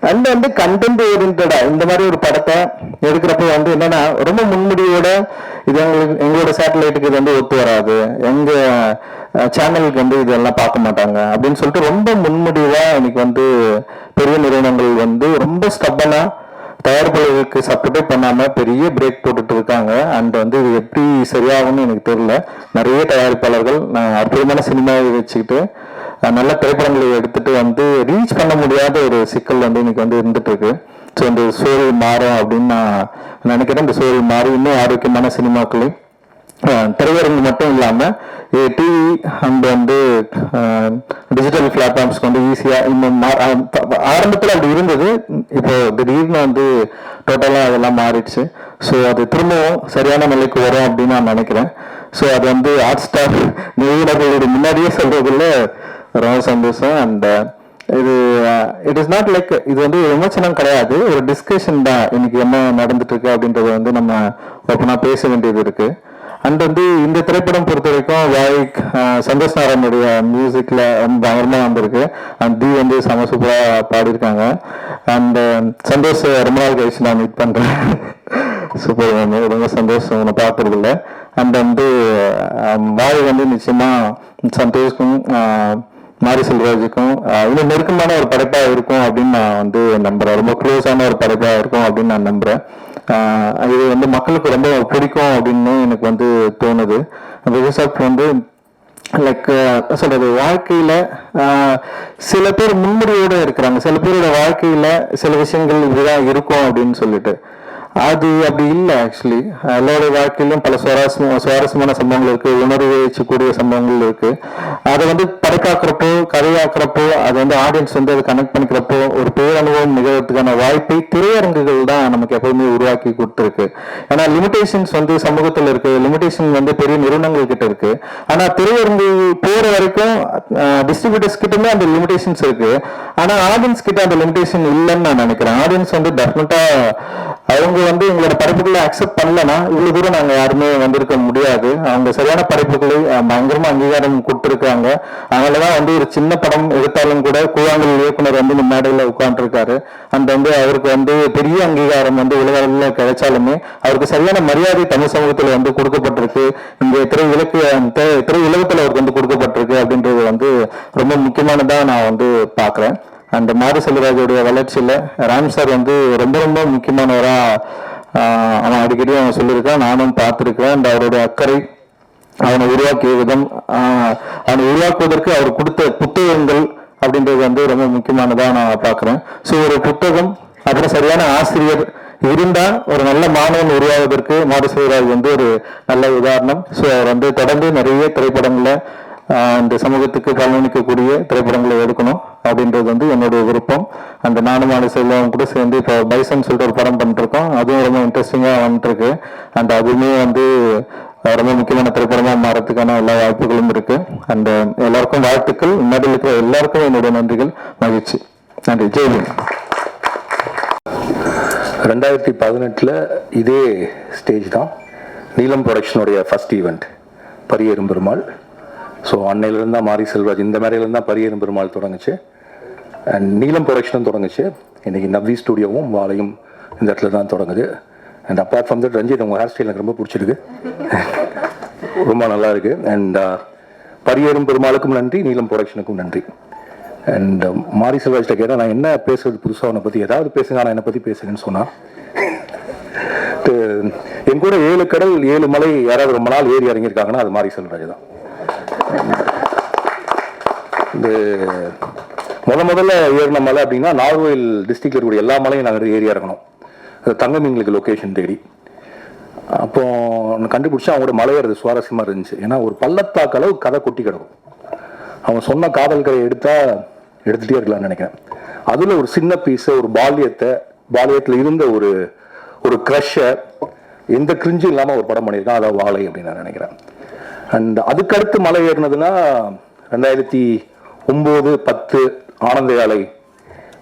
அண்ட் வந்து கண்டென்ட் ஓரியன்டா இந்த மாதிரி ஒரு படத்தை எடுக்கிறப்ப வந்து என்னன்னா ரொம்ப முன்முடியோட இது எங்களோட சேட்டலைட்டுக்கு இது வந்து ஒத்து வராது, எங்க சேனலுக்கு வந்து இதெல்லாம் பார்க்க மாட்டாங்க அப்படின்னு சொல்லிட்டு ரொம்ப முன்முடிவா இன்னைக்கு வந்து பெரிய நிறுவனங்கள் வந்து ரொம்ப ஸ்டப்பனா தயாரிப்பாளர்களுக்கு சப்ஸ்கிரைப் பண்ணாம பெரிய பிரேக் போட்டுட்டு இருக்காங்க. அண்ட் வந்து இது எப்படி சரியாகும்னு எனக்கு தெரியல. நிறைய தயாரிப்பாளர்கள் அற்புதமான சினிமாவை வச்சுக்கிட்டு நல்ல திரைப்படங்களை எடுத்துட்டு வந்து ரீச் பண்ண முடியாத ஒரு சிக்கல் வந்து இன்னைக்கு வந்து இருந்துட்டு இருக்கு. ஸோ இந்த சூழல் மாறும் அப்படின்னு நான் நினைக்கிறேன். இந்த சூழல் மாறி இன்னும் ஆரோக்கியமான சினிமாக்களையும் திரையரங்கு மட்டும் இல்லாம டிவி அண்ட் வந்து டிஜிட்டல் பிளாட்ஃபார்ம்ஸ்க்கு வந்து ஈஸியா இன்னும் ஆரம்பத்தில் அப்படி இருந்தது. இப்போ திடீர்னு வந்து டோட்டலா அதெல்லாம் மாறிடுச்சு. ஸோ அது திரும்பவும் சரியான நிலைக்கு வரும் அப்படின்னு நான் நினைக்கிறேன். ஸோ அது வந்து ஹாட் ஸ்டார் நிறுவனங்களுடைய முன்னாடியே சொல்றதுல ரொம்ப சந்தோஷம். அண்ட் இது இட் இஸ் நாட் லைக் இது வந்து விமர்சனம் கிடையாது, ஒரு டிஸ்கஷன் தான். இன்னைக்கு என்ன நடந்துட்டு இருக்கு அப்படின்றத வந்து நம்ம ஓப்பனா பேச வேண்டியது இருக்கு. அண்ட் வந்து இந்த திரைப்படம் பொறுத்த வரைக்கும் சந்தோஷ் நாராயணுடைய மியூசிக்ல பயங்கரமா வந்திருக்கு. அண்ட் தி வந்து செம சூப்பரா பாடியிருக்காங்க. அண்ட் சந்தோஷ் ரொம்ப நாள் கழிச்சு நான் மீட் பண்றேன். சூப்பர், ரொம்ப சந்தோஷம் உன்னை பார்க்கறதுல. அண்ட் வந்து வாய் வந்து நிச்சயமா சந்தோஷ்க்கும் மாரி செல்வராஜுக்கும் இன்னும் நெருக்கமான ஒரு படைப்பா இருக்கும் அப்படின்னு நான் வந்து நம்புறேன். ரொம்ப க்ளோஸான ஒரு படைப்பா இருக்கும் அப்படின்னு நான் நம்புறேன். இது வந்து மக்களுக்கு ரொம்ப பிடிக்கும் அப்படின்னு எனக்கு வந்து தோணுது. விவசாயம் வந்து லைக் சொல்றது வாழ்க்கையில சில பேர் முன்முடியோட இருக்கிறாங்க, சில பேரோட வாழ்க்கையில சில விஷயங்கள் இப்படிதான் இருக்கும் அப்படின்னு சொல்லிட்டு அது அப்படி இல்லை. ஆக்சுவலி எல்லாருடைய வாழ்க்கையிலும் பல சுவாரஸ்யமான சம்பவங்கள் இருக்கு, உணர்வு வச்சக்கூடிய சம்பவங்கள் இருக்கு. அதை வந்து படைப்பாக்குறப்போ கதையாக்குறப்போ அது வந்து ஆடியன்ஸ் வந்து அதை கனெக்ட் பண்ணிக்கிறப்போ ஒரு பேரனுபவம் நிகழ்றதுக்கான வாய்ப்பை திரையரங்குகள் தான் நமக்கு எப்பவுமே உருவாக்கி கொடுத்துருக்கு. ஏன்னா லிமிடேஷன்ஸ் வந்து சமூகத்தில் இருக்கு, லிமிடேஷன் வந்து பெரிய நிறுவனங்கள் கிட்ட இருக்கு. ஆனா திரையரங்கு போற வரைக்கும் டிஸ்ட்ரிபியூட்டர்ஸ் கிட்டமே அந்த லிமிடேஷன்ஸ் இருக்கு. ஆனா ஆடியன்ஸ் கிட்ட அந்த லிமிடேஷன் இல்லைன்னு நான் நினைக்கிறேன். ஆடியன்ஸ் வந்து டெஃபினட்டா அவங்க வந்து எங்களோட படைப்புகளை அக்செப்ட் பண்ணலன்னா இவ்வளவு தூரம் நாங்க யாருமே வந்திருக்க முடியாது. அவங்க சரியான படைப்புகளை பயங்கரமா அங்கீகாரம் கொடுத்துருக்காங்க. அதனாலதான் வந்து ஒரு சின்ன படம் எடுத்தாலும் கூட கூழாங்கல் இயக்குனர் வந்து முன்னாடியில உட்காந்துருக்காரு. அந்த வந்து அவருக்கு வந்து பெரிய அங்கீகாரம் வந்து உலக அளவில் கிடைச்சாலுமே அவருக்கு சரியான மரியாதை தமிழ் சமூகத்துல வந்து கொடுக்கப்பட்டிருக்கு. இந்த திரை உலகத்துல அவருக்கு வந்து கொடுக்கப்பட்டிருக்கு அப்படின்றது வந்து ரொம்ப முக்கியமானதா நான் வந்து பாக்குறேன். அந்த மாரி செல்வராஜோடைய வளர்ச்சியில ராம் சார் வந்து ரொம்ப ரொம்ப முக்கியமானவரா அவன் அடிக்கடி அவன் சொல்லியிருக்கான், நானும் பார்த்திருக்கேன். அந்த அவருடைய அக்கறை, அவனை உருவாக்கிய விதம், அவனை உருவாக்குவதற்கு அவர் கொடுத்த புத்தகங்கள் அப்படின்றது வந்து ரொம்ப முக்கியமானதா நான் பாக்குறேன். ஸோ ஒரு புத்தகம் அப்புறம் சரியான ஆசிரியர் இருந்தா ஒரு நல்ல மாணவன் உருவாவதற்கு மாரி செல்வராஜ் வந்து ஒரு நல்ல உதாரணம். ஸோ அவர் வந்து தொடர்ந்து நிறைய திரைப்படங்களை இந்த சமூகத்துக்கு பலனளிக்கக்கூடிய திரைப்படங்களை எடுக்கணும் அப்படின்றது வந்து என்னுடைய விருப்பம். அந்த நானும் மாரி செல்வம் கூட சேர்ந்து இப்போ பைசன் சொல்லிட்டு ஒரு படம் பண்ணிருக்கோம். அதுவும் ரொம்ப இன்ட்ரெஸ்டிங்கா வந்துட்டு இருக்கு. அந்த அதுவுமே வந்து ரொம்ப முக்கியமான திரைப்படமா மாறதுக்கான எல்லா வாய்ப்புகளும் இருக்கு. அந்த எல்லாருக்கும் வாழ்த்துக்கள். முன்னாடி இருக்கிற எல்லாருக்கும் என்னுடைய நன்றிகள், மகிழ்ச்சி. நன்றி. ஜெய்ஹிந்த். 2018 இதே ஸ்டேஜ் தான் நீலம் ப்ரொடக்ஷனுடைய first event Pariyerum Perumal. So அன்னையிலேருந்து தான் மாரி செல்வராஜ் இந்த மேரையிலேருந்து தான் பரியேறும் பெருமாள் தொடங்குச்சு. அண்ட் நீலம் ப்ரொடக்ஷனும் தொடங்குச்சு. இன்றைக்கி நவ்வி ஸ்டுடியோவும் வாழையும் இந்த இடத்துல தான் தொடங்குது. And apart from that Ranjith உங்கள் ஹேர் ஸ்டைல் எனக்கு ரொம்ப பிடிச்சிருக்கு, ரொம்ப நல்லா இருக்கு. அண்ட் பரியேறும் பெருமாளுக்கும் நன்றி, நீலம் ப்ரொடக்ஷனுக்கும் நன்றி. அண்ட் மாரி செல்வராஜ்கிட்ட கேட்டால் நான் என்ன பேசுறது புதுசாக அவனை பற்றி ஏதாவது பேசுங்க, நான் என்னை பற்றி பேசுகிறேன்னு சொன்னான். என் கூட 7 கடல் 7 மலை யாராவது ரொம்ப நாள் ஏறி இறங்கியிருக்காங்கன்னா அது மாரி செல்வராஜ் தான். இது முதல்ல ஏறின மலை அப்படின்னா நாகர்கோவில் டிஸ்ட்ரிக்டில் இருக்கக்கூடிய எல்லா மலையும் நாங்கள் ஏரியா இருக்கணும். அது தங்கமீன்களுக்கு லொக்கேஷன் தேடி அப்போ கண்டுபிடிச்சா அவங்களோட மலை ஏறது சுவாரஸ்யமாக இருந்துச்சு. ஏன்னா ஒரு பள்ளத்தாக்கு அளவு கதை கொட்டி கிடக்கும். அவன் சொன்ன காதல் கதையை எடுத்துகிட்டே இருக்கலாம்னு நினைக்கிறேன். அதில் ஒரு சின்ன பீஸை ஒரு பாலியத்தில் இருந்த ஒரு க்ரஷை எந்த கிரிஞ்சும் இல்லாமல் ஒரு படம் பண்ணியிருக்கான். அதாவது வாழை அப்படின்னு நான் நினைக்கிறேன். அண்ட் அதுக்கடுத்து மலை ஏறினதுன்னா 2009-10 ஆனந்த யாலை,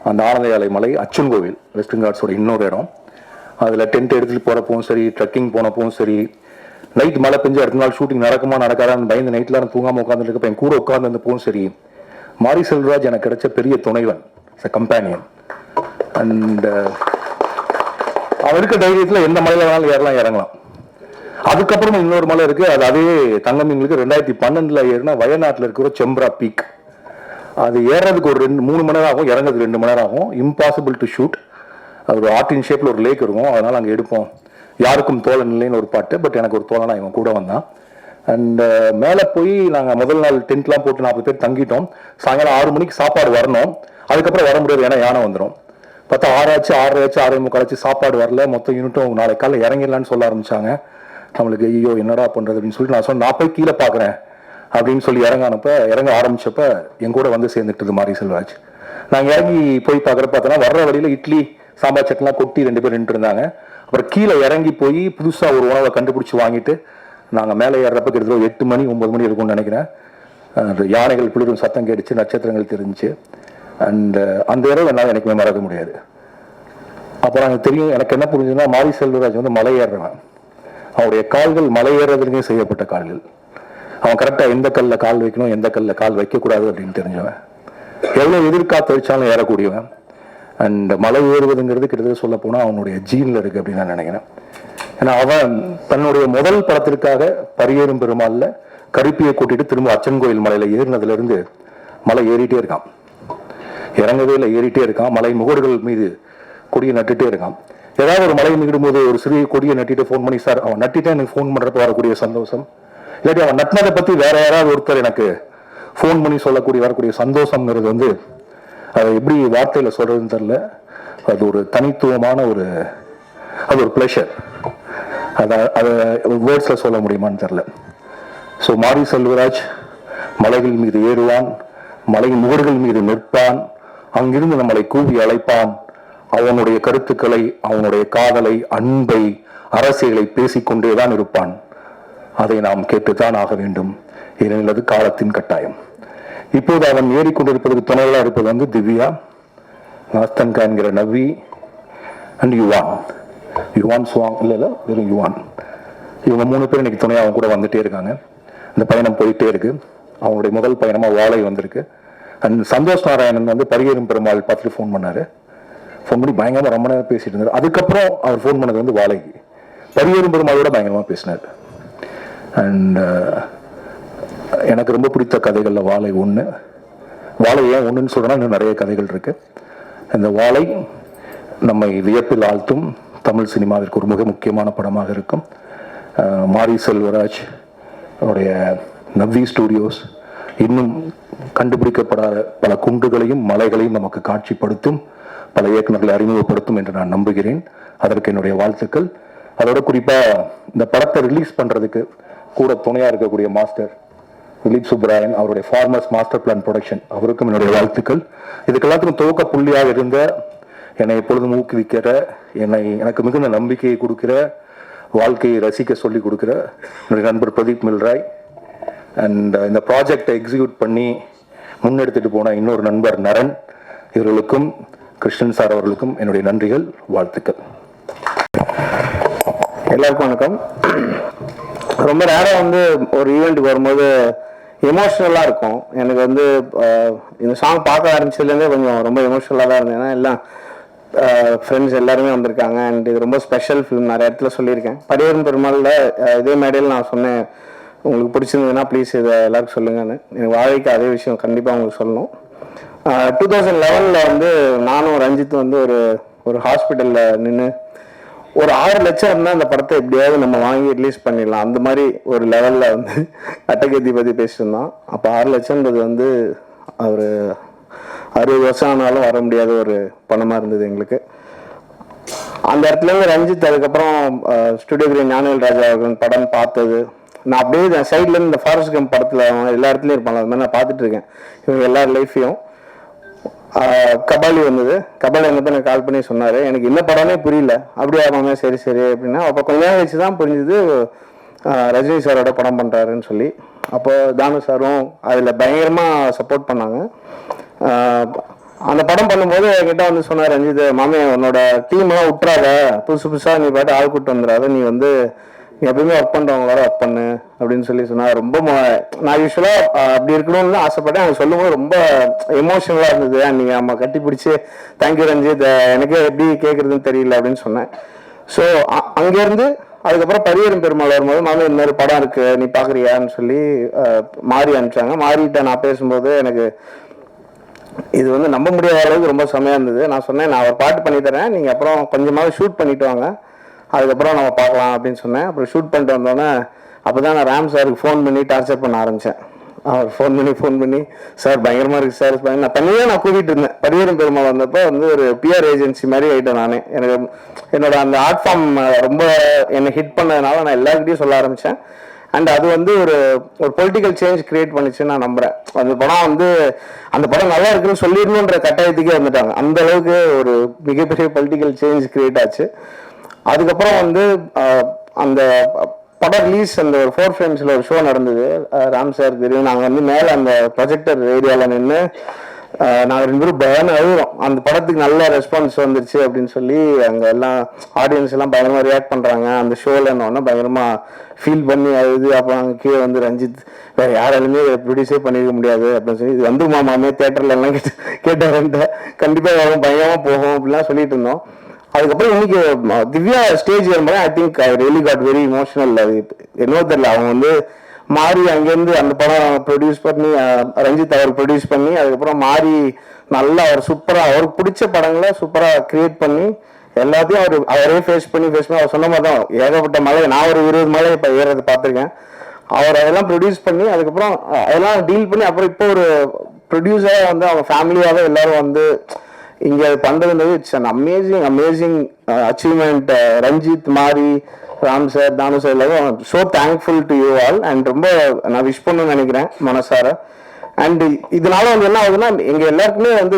அந்த ஆனந்த யாலை மலை அச்சன் கோவில் வெஸ்டர்ன் காட்ஸோட இன்னொரு இடம். அதில் டென்ட் எடுத்துகிட்டு போகிறப்பவும் சரி, ட்ரெக்கிங் போனப்பவும் சரி, நைட் மழை பெஞ்சு அடுத்த நாள் ஷூட்டிங் நடக்குமா நடக்காதான்னு பயந்து நைட்லாம் தூங்காமல் உட்காந்துருக்கப்ப என் கூட உட்காந்துருந்தப்பவும் சரி, மாரி செல்வராஜ் எனக்கு கிடைச்ச பெரிய துணைவன், கம்பேனியன். அண்ட் அவருக்கு தைரியத்தில் எந்த மலையில வேணாலும் இறங்கலாம். அதுக்கப்புறம் இன்னொரு மலை இருக்கு, அது அதே தங்கமீன்களுக்கு 2012 ஏறினா வயநாட்டில் இருக்கிற செம்ப்ரா பீக். அது ஏறதுக்கு ஒரு 3 மணி நேரம் ஆகும், இறங்குறதுக்கு 2 மணி நேரம் ஆகும். Impossible to shoot. அது ஒரு ஆர்டின் ஷேப்ல ஒரு லேக் இருக்கும், அதனால அங்கே எடுப்போம். யாருக்கும் தோழன் இல்லைன்னு ஒரு பாட்டு, பட் எனக்கு ஒரு தோழனா இவன் கூட வந்தான். அண்ட் மேலே போய் நாங்கள் முதல் நாள் டென்ட்லாம் போட்டு 40 பேர் தங்கிட்டோம். சாயங்காலம் 6 மணிக்கு சாப்பாடு வரணும். அதுக்கப்புறம் வர முடியாது, ஏன்னா யானை வந்துடும். பார்த்தா 6 ஆச்சு, 6:30 ஆச்சு, சாப்பாடு வரல. மொத்தம் யூனிட்டும் நாளைக்கு காலையில் இறங்கிடலான்னு சொல்ல ஆரம்பிச்சாங்க. நம்மளுக்கு ஐயோ என்னடா பண்ணுறது அப்படின்னு சொல்லிட்டு நான் சொன்னேன், நான் போய் கீழே பார்க்குறேன் அப்படின்னு சொல்லி இறங்க ஆரம்பிச்சப்ப என் கூட வந்து சேர்ந்துட்டது மாரி செல்வராஜ். நாங்கள் இறங்கி போய் பார்த்தோன்னா வர்ற வழியில் இட்லி சாம்பார் சட்லாம் கொட்டி 2 பேர் நின்று இருந்தாங்க. அப்புறம் கீழே இறங்கி போய் புதுசாக ஒரு உணவை கண்டுபிடிச்சி வாங்கிட்டு நாங்கள் மேலே ஏறப்ப கிட்டத்தட்ட 8 மணி 9 மணி இருக்கும்னு நினைக்கிறேன். யானைகள் பிளிரும் சத்தம் கேட்டுச்சு, நட்சத்திரங்கள் தெரிஞ்சிச்சு. அண்ட் அந்த இரவு என்னால் எனக்குமே மறக்க முடியாது. அப்புறம் எனக்கு தெரியும், எனக்கு என்ன புரிஞ்சுதுன்னா மாரி செல்வராஜ் வந்து மலை ஏறுறவன். அவருடைய கால்கள் மலை ஏறுறதுலேயே செய்யப்பட்ட கால்கள். அவன் கரெக்டாக எந்த கல்லில் கால் வைக்கணும், எந்த கல்லில் கால் வைக்கக்கூடாது அப்படின்னு தெரிஞ்சவன். எவ்வளோ எதிர்காத்து வச்சாலும் ஏறக்கூடியவன். அண்ட் மலை ஏறுவதுங்கிறது கிட்டத்தட்ட சொல்ல போனால் அவனுடைய ஜீனில் இருக்குது அப்படின்னு நான் நினைக்கிறேன். ஏன்னா அவன் தன்னுடைய முதல் படத்திற்காக பரியேறும் பெருமாள்ல கருப்பியை கூட்டிட்டு திரும்ப அச்சன் கோயில் மலையில ஏறினதுலேருந்து மலை ஏறிட்டே இருக்கான். இறங்கவே இல்லை, ஏறிட்டே இருக்கான். மலை முகடுகள் மீது கொடியை நட்டுட்டே இருக்கான். ஏதாவது ஒரு மலை மீடும்போது ஒரு சிறிய கொடியை நட்டிட்டு ஃபோன் பண்ணி, சார் அவன் நட்டிட்டு எனக்கு ஃபோன் பண்ணுறப்ப வரக்கூடிய சந்தோஷம், இல்லாட்டி அவன் நட்டினதை பற்றி வேற யாராவது ஒருத்தர் எனக்கு ஃபோன் பண்ணி வரக்கூடிய சந்தோஷம்ங்கிறது வந்து அதை எப்படி வார்த்தையில் சொல்றதுன்னு தெரியல. அது ஒரு தனித்துவமான அது ஒரு ப்ளஷர். அதை வேர்ட்ஸில் சொல்ல முடியுமான்னு தெரில. ஸோ மாரி செல்வராஜ் மலைகள் மீது ஏறுவான், மலை முகடுகள் மீது நிற்பான், அங்கிருந்து நம்மளை கூவி அழைப்பான். அவனுடைய கருத்துக்களை, அவனுடைய காதலை, அன்பை, அரசியலை பேசிக்கொண்டேதான் இருப்பான். அதை நாம் கேட்டுத்தான் ஆக வேண்டும், ஏனெனில் அது காலத்தின் கட்டாயம். இப்போது அவன் ஏறிக்கொண்டிருப்பதற்கு துணையாக இருப்பது வந்து திவ்யா, நாஸ்தன்கா என்கிற நவ்வி அண்ட் யுவான் சுவாங், இல்லை வெறும் யுவான். இவங்க 3 பேர் இன்னைக்கு துணையாக அவங்க கூட வந்துட்டே இருக்காங்க. இந்த பயணம் போயிட்டே இருக்கு. அவங்களுடைய முதல் பயணமா வாழை வந்திருக்கு. அண்ட் சந்தோஷ் நாராயணன் வந்து பரியேறும் பெருமாள் பார்த்துட்டு ஃபோன் பண்ணாரு. ஃபோன் பண்ணி பயங்கரமாக ரொம்ப நேரம் பேசிட்டு இருந்தார். அதுக்கப்புறம் அவர் ஃபோன் பண்ணது வந்து வாழைக்கு. பரியேறும் பெருமாளோட பயங்கரமாக பேசினார். அண்ட் எனக்கு ரொம்ப பிடித்த கதைகளில் வாழை ஒன்று. வாழை ஏன் ஒன்றுன்னு சொல்கிறேன்னா இன்னும் நிறைய கதைகள் இருக்கு. இந்த வாழை நம்மை வியப்பில் ஆழ்த்தும் தமிழ் சினிமாவிற்கு ஒரு மிக முக்கியமான படமாக இருக்கும். மாரி செல்வராஜ் அவருடைய நவ்வி ஸ்டூடியோஸ் இன்னும் கண்டுபிடிக்கப்படாத பல குன்றுகளையும் மலைகளையும் நமக்கு காட்சிப்படுத்தும், பல இயக்குநர்களை அறிமுகப்படுத்தும் என்று நான் நம்புகிறேன். அதற்கு என்னுடைய வாழ்த்துக்கள். அதோட குறிப்பாக இந்த படத்தை ரிலீஸ் பண்ணுறதுக்கு கூட துணையாக இருக்கக்கூடிய மாஸ்டர் திலீப் சுப்ராயன், அவருடைய ஃபார்மர்ஸ் மாஸ்டர் பிளான் ப்ரொடக்ஷன், அவருக்கும் என்னுடைய வாழ்த்துக்கள். இதுக்கு எல்லாத்துக்கும் துவக்க புள்ளியாக இருந்த, என்னை எப்பொழுதும் ஊக்குவிக்கிற, எனக்கு மிகுந்த நம்பிக்கையை கொடுக்கிற, வாழ்க்கையை ரசிக்க சொல்லி கொடுக்கிற என்னுடைய நண்பர் பிரதீப் மில்ராய், அண்ட் இந்த ப்ராஜெக்டை எக்ஸிக்யூட் பண்ணி முன்னெடுத்துட்டு போன இன்னொரு நண்பர் நரன், இவர்களுக்கும் கிருஷ்ணன் சார் அவர்களுக்கும் என்னுடைய நன்றிகள், வாழ்த்துக்கள். எல்லாருக்கும் வணக்கம். ரொம்ப நேரம் வந்து ஒரு ஈவெண்ட்டுக்கு வரும்போது எமோஷ்னலாக இருக்கும். எனக்கு வந்து இந்த சாங் பார்க்க ஆரம்பிச்சதுலேருந்தே கொஞ்சம் ரொம்ப எமோஷ்னலாக தான் இருந்தேன். ஏன்னா எல்லாம் ஃப்ரெண்ட்ஸ் எல்லாருமே வந்திருக்காங்க. அண்ட் இது ரொம்ப ஸ்பெஷல் ஃபிலிம், நிறைய இடத்துல சொல்லியிருக்கேன். பரியேறும் பெருமாளில் இதே மேடையில் நான் சொன்னேன், உங்களுக்கு பிடிச்சிருந்ததுன்னா ப்ளீஸ் இதை எல்லாருக்கும் சொல்லுங்கன்னு. எனக்கு வாழைக்கு அதே விஷயம் கண்டிப்பாக உங்களுக்கு சொல்லணும். 2011 வந்து நானும் ரஞ்சித் வந்து ஒரு ஹாஸ்பிட்டலில் நின்று ஒரு 6 லட்சம் இருந்தால் அந்த படத்தை எப்படியாவது நம்ம வாங்கி ரிலீஸ் பண்ணிடலாம், அந்த மாதிரி ஒரு லெவலில் வந்து அட்டகத்தி பற்றி பேசியிருந்தோம். அப்போ 6 லட்சம்ன்றது வந்து ஒரு 60 வருஷம் ஆனாலும் வர முடியாத ஒரு படமாக இருந்தது எங்களுக்கு. அந்த இடத்துலேருந்து ரஞ்சித் அதுக்கப்புறம் ஸ்டுடியோ கிரீன் ஞானவேல் ராஜா அவர்கள் படம் பார்த்தது, நான் அப்படியே சைட்லேருந்து இந்த ஃபாரஸ்ட் கம்ப் படத்தில் அவங்க எல்லா இடத்துலையும் இருப்பாங்க, அது மாதிரி நான் பார்த்துட்டு இருக்கேன் இவங்க எல்லார் லைஃப்பையும். கபாலி வந்தது, கபாலி வந்தப்போ எனக்கு கால் பண்ணி சொன்னார், எனக்கு என்ன படமே புரியல. அப்படியே ஆமாங்க சரி சரி அப்படின்னா, அப்போ கொஞ்ச நேரம் வச்சு தான் புரிஞ்சுது ரஜினி சாரோட படம் பண்ணுறாருன்னு சொல்லி. அப்போ தானு சாரும் அதில் பயங்கரமாக சப்போர்ட் பண்ணாங்க. அந்த படம் பண்ணும்போது என்கிட்ட வந்து சொன்னார், ரஞ்சித் மாமே உன்னோட டீம்லாம் விட்டுறாத, புதுசு புதுசாக நீ பாட்டு ஆள் கூட்டு வந்துடாத, நீ வந்து நீ எப்பயுமே ஒர்க் பண்ணுறவங்களோட ஒர்க் பண்ணு அப்படின்னு சொல்லி சொன்னார். ரொம்ப நான் யூஸ்வலாக அப்படி இருக்கணும்னு ஆசைப்பட்டேன். அவங்க சொல்லும்போது ரொம்ப எமோஷனலாக இருந்தது. நீங்கள் நம்ம கட்டி பிடிச்சி தேங்க்யூ ரஞ்சித், எனக்கே எப்படி கேட்குறதுன்னு தெரியல அப்படின்னு சொன்னேன். ஸோ அங்கேருந்து அதுக்கப்புறம் பரியரும் பெருமாள் வரும்போது மாமே இந்த மாதிரி படம் இருக்குது நீ பார்க்குறியான்னு சொல்லி மாறி அனுப்பிச்சாங்க. மாறிட்ட நான் பேசும்போது எனக்கு இது வந்து நம்ப முடியாத அளவுக்கு ரொம்ப செம்மையாக இருந்தது. நான் சொன்னேன், நான் ஒரு பாட்டு பண்ணி தரேன், நீங்கள் அப்புறம் கொஞ்சமாவது ஷூட் பண்ணிட்டு வாங்க, அதுக்கப்புறம் நம்ம பார்க்கலாம் அப்படின்னு சொன்னேன். அப்புறம் ஷூட் பண்ணிட்டு வந்தோன்னே அப்போ தான் நான் ராம் சாருக்கு ஃபோன் பண்ணி டார்ச்சர் பண்ண ஆரம்பித்தேன். அவர் ஃபோன் பண்ணி சார் பயங்கரமாக இருக்குது சார், நான் தனியாக நான் கூட்டிகிட்டு இருந்தேன். பரியரும் பெருமாள் வந்தப்போ வந்து ஒரு பிஆர் ஏஜென்சி மாதிரி ஆகிட்டேன் நானே. எனக்கு என்னோட அந்த ஆர்ட் ஃபார்ம் ரொம்ப என்னை ஹிட் பண்ணதுனால நான் எல்லாருக்கிட்டையும் சொல்ல ஆரம்பித்தேன். அண்ட் அது வந்து ஒரு பொலிட்டிக்கல் சேஞ்ச் கிரியேட் பண்ணிச்சுன்னு நான் நம்புறேன். அந்த படம் வந்து அந்த படம் நல்லா இருக்குன்னு சொல்லிடணுன்ற கட்டாயத்துக்கே வந்துட்டாங்க. அந்த அளவுக்கு ஒரு மிகப்பெரிய பொலிட்டிக்கல் சேஞ்ச் கிரியேட் ஆச்சு. அதுக்கப்புறம் வந்து அந்த படம் ரிலீஸ் அந்த ஒரு 4 ஃப்ரேம்ஸில் ஒரு ஷோ நடந்தது. ராம் சார் தெரியும், நாங்கள் வந்து மேலே அந்த ப்ரொஜெக்டர் ஏரியாவில் நின்று நாங்கள் 2 பேரும் பயன் அழுகிறோம். அந்த படத்துக்கு நல்ல ரெஸ்பான்ஸ் வந்துருச்சு அப்படின்னு சொல்லி அங்கே எல்லாம் ஆடியன்ஸ் எல்லாம் பயங்கரமாக ரியாக்ட் பண்ணுறாங்க. அந்த ஷோவில் என்னன்னா பயங்கரமாக ஃபீல் பண்ணி அழுது. அப்போ நாங்கள் கீழே வந்து ரஞ்சித் வேறு யாராலுமே ப்ரொடியூஸே பண்ணிக்க முடியாது அப்படின்னு சொல்லி, இது வந்து மாமாமே தேட்டரில் எல்லாம் கேட்டாரன்ட்டு கண்டிப்பாக வரும் பயங்கரமாக போகும் அப்படிலாம் சொல்லிட்டு இருந்தோம். அதுக்கப்புறம் இன்னைக்கு திவ்யா ஸ்டேஜ் வரும்போது I think I really got very emotional. அது என்னவோ தெரியல, அவங்க வந்து மாறி அங்கேருந்து அந்த படம் ப்ரொடியூஸ் பண்ணி ரஞ்சித் அவர் ப்ரொடியூஸ் பண்ணி அதுக்கப்புறம் மாறி நல்லா அவர் சூப்பராக அவருக்கு பிடிச்ச படங்களை சூப்பராக கிரியேட் பண்ணி எல்லாத்தையும் அவரே ஃபேஸ் பண்ணி அவர் சொன்ன மாதிரி தான் ஏகப்பட்ட மலை, நான் ஒரு 20 மலை இப்போ ஏறது பார்த்துருக்கேன். அவர் அதெல்லாம் ப்ரொடியூஸ் பண்ணி அதுக்கப்புறம் அதெல்லாம் டீல் பண்ணி அப்புறம் இப்போ ஒரு ப்ரொடியூசராக வந்து அவங்க ஃபேமிலியாகவே எல்லாரும் வந்து இங்கே பண்ணுறதுன்றது it's an amazing achievement. Ranjith, Mari, Ram sir, Thanu sir எல்லாரும் so thankful to you all. And ரொம்ப நான் விஷ் பண்ணணும்னு நினைக்கிறேன் மனசார. அண்ட் இதனால வந்து என்ன ஆகுதுன்னா எங்கள் எல்லாருக்குமே வந்து